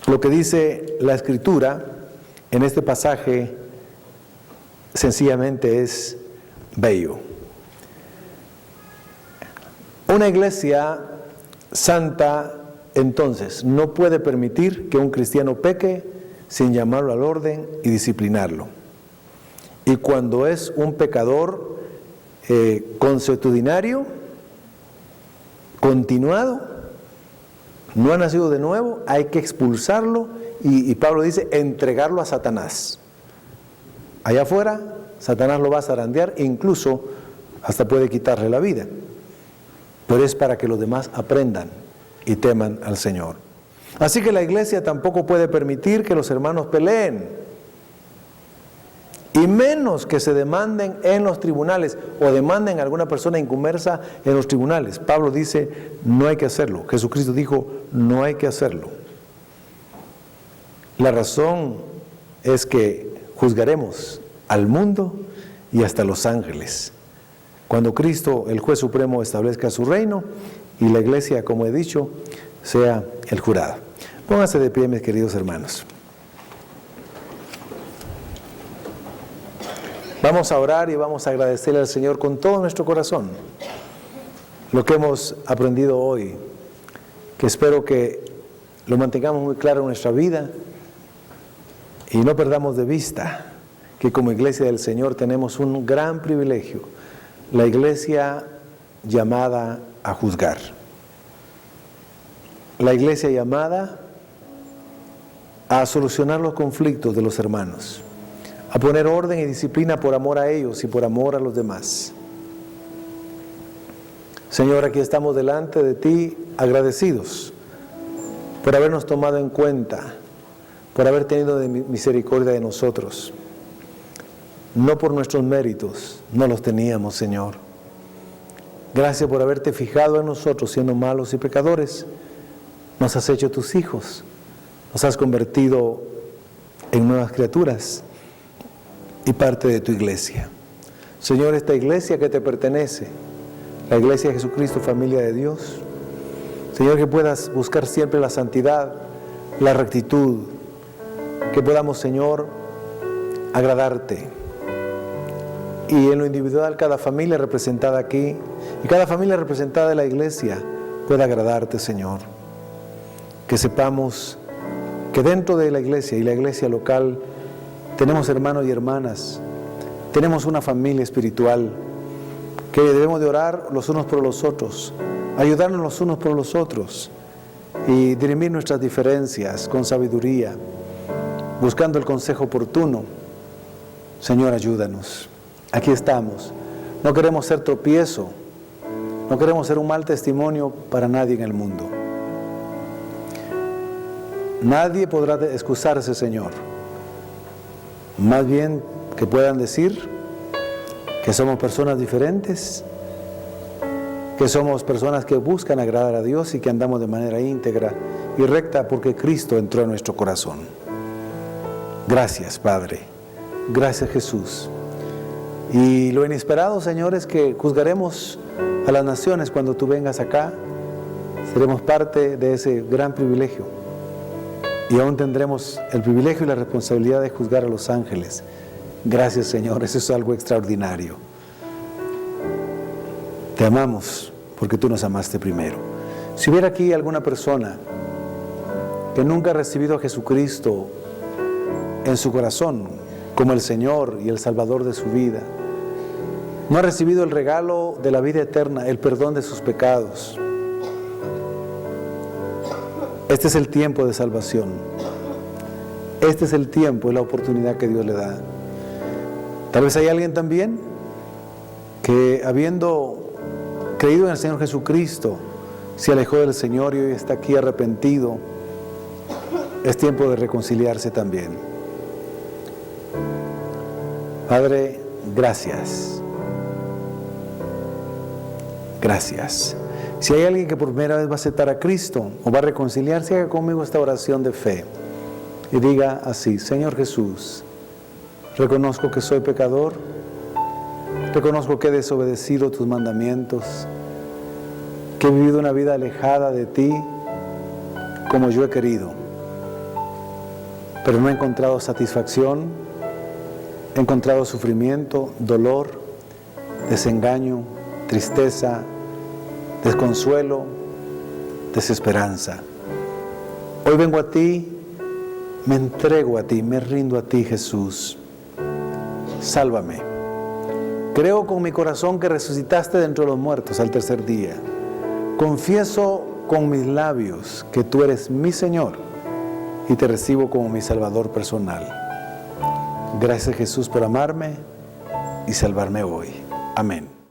[SPEAKER 1] lo que dice la Escritura en este pasaje sencillamente es bello. Una iglesia santa, entonces, no puede permitir que un cristiano peque sin llamarlo al orden y disciplinarlo. Y cuando es un pecador consuetudinario, continuado, no ha nacido de nuevo, hay que expulsarlo y Pablo dice entregarlo a Satanás. Allá afuera, Satanás lo va a zarandear e incluso hasta puede quitarle la vida. Pero es para que los demás aprendan y teman al Señor. Así que la iglesia tampoco puede permitir que los hermanos peleen, y menos que se demanden en los tribunales o demanden a alguna persona inconversa en los tribunales. Pablo dice, no hay que hacerlo. Jesucristo dijo, no hay que hacerlo. La razón es que juzgaremos al mundo y hasta los ángeles. Cuando Cristo, el juez supremo, establezca su reino y la iglesia, como he dicho, sea el jurado. Pónganse de pie, mis queridos hermanos. Vamos a orar y vamos a agradecerle al Señor con todo nuestro corazón lo que hemos aprendido hoy, que espero que lo mantengamos muy claro en nuestra vida y no perdamos de vista que como iglesia del Señor tenemos un gran privilegio, la iglesia llamada a juzgar, la iglesia llamada a solucionar los conflictos de los hermanos, a poner orden y disciplina por amor a ellos y por amor a los demás. Señor, aquí estamos delante de ti agradecidos por habernos tomado en cuenta, por haber tenido misericordia de nosotros. No por nuestros méritos, no los teníamos, Señor. Gracias por haberte fijado en nosotros siendo malos y pecadores. Nos has hecho tus hijos, nos has convertido en nuevas criaturas y parte de tu iglesia. Señor, esta iglesia que te pertenece, la iglesia de Jesucristo, familia de Dios, Señor, que puedas buscar siempre la santidad, la rectitud, que podamos, Señor, agradarte. Y en lo individual, cada familia representada aquí y cada familia representada en la iglesia pueda agradarte, Señor. Que sepamos que dentro de la iglesia y la iglesia local tenemos hermanos y hermanas, tenemos una familia espiritual que debemos de orar los unos por los otros, ayudarnos los unos por los otros y dirimir nuestras diferencias con sabiduría, buscando el consejo oportuno. Señor, ayúdanos. Aquí estamos. No queremos ser tropiezo, no queremos ser un mal testimonio para nadie en el mundo. Nadie podrá excusarse, Señor. Más bien que puedan decir que somos personas diferentes, que somos personas que buscan agradar a Dios y que andamos de manera íntegra y recta porque Cristo entró en nuestro corazón. Gracias, Padre. Gracias, Jesús. Y lo inesperado, Señor, es que juzgaremos a las naciones cuando tú vengas acá. Seremos parte de ese gran privilegio. Y aún tendremos el privilegio y la responsabilidad de juzgar a los ángeles. Gracias, Señor, eso es algo extraordinario. Te amamos porque tú nos amaste primero. Si hubiera aquí alguna persona que nunca ha recibido a Jesucristo en su corazón como el Señor y el Salvador de su vida. No ha recibido el regalo de la vida eterna, el perdón de sus pecados. Este es el tiempo de salvación. Este es el tiempo y la oportunidad que Dios le da. Tal vez hay alguien también que, habiendo creído en el Señor Jesucristo, se alejó del Señor y hoy está aquí arrepentido. Es tiempo de reconciliarse también. Padre, gracias. Gracias. Si hay alguien que por primera vez va a aceptar a Cristo o va a reconciliarse, haga conmigo esta oración de fe y diga así: Señor Jesús, reconozco que soy pecador, reconozco que he desobedecido tus mandamientos, que he vivido una vida alejada de ti como yo he querido, pero no he encontrado satisfacción, he encontrado sufrimiento, dolor, desengaño, tristeza, desconsuelo, desesperanza. Hoy vengo a ti, me entrego a ti, me rindo a ti, Jesús. Sálvame. Creo con mi corazón que resucitaste de entre los muertos al tercer día. Confieso con mis labios que tú eres mi Señor y te recibo como mi Salvador personal. Gracias, Jesús, por amarme y salvarme hoy. Amén.